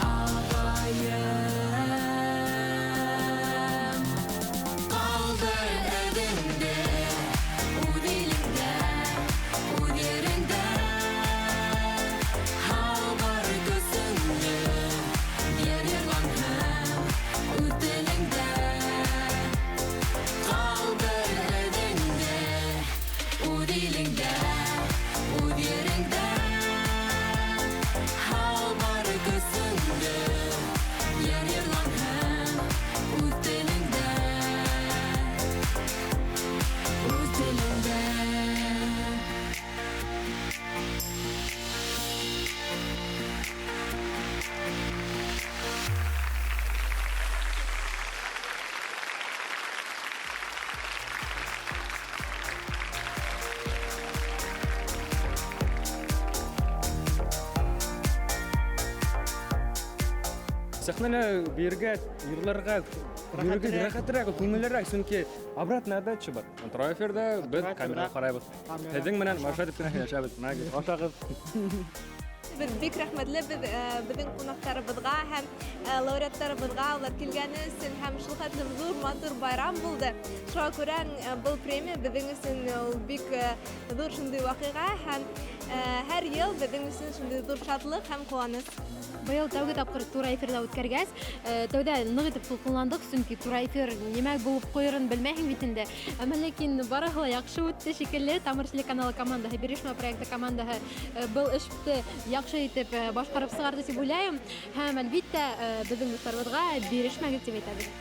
S14: ағайым. Ҡалдыр әҙеңде үҙ илеңдә, үҙ ереңдә, һал бар көсөңдө, ер йырланһын үҙ телеңдә. Ҡалдыр әҙеңде үҙ илеңдә, үҙ ереңдә, һал бар көсөңдө, ер йырланһын үҙ телеңдә. Үҙ телеңдә.
S2: Сәхнәлә биргә, йырларга, биргә рәхәтрәк, күңеллерәк, сөнки обратная отдача бар. Контроль эфирдә без камерага карайбыз. Һеҙҙең менән башлап кенә һөйләшәбез. Мәгез, ашагыз.
S16: Без бик рәхмәтле безнең ҡунаҡтарыбыҙға һәм лауреаттарыбыҙға улар килгәне өсөн һәм шул хәтлем ҙур матур байрам булды. Шуға күрә был премия беҙҙең өсөн ул бик ҙур шундай ваҡиға һәм һәр йыл беҙҙең өсөн шундай ҙур шатлыҡ һәм ҡыуаныс.
S1: Быйыл тәүге тапҡыр тура эфирҙә үткәргәс, тәүҙә ныҡ итеп тулҡынландыҡ, сөнки тура эфир нимә булып ҡуйырын белмәйһең бит инде. Әммә ләкин барыһы ла яҡшы үтте шикелле. Тамыр телеканалы командаһы, бирешмә проекты командаһы был эште яҡшы итеп башҡарып сығарҙы тип уйлайым. Һәм әлбиттә беҙҙең дуҫтарыбыҙға бирешмәгеҙ тип әйтәбеҙ.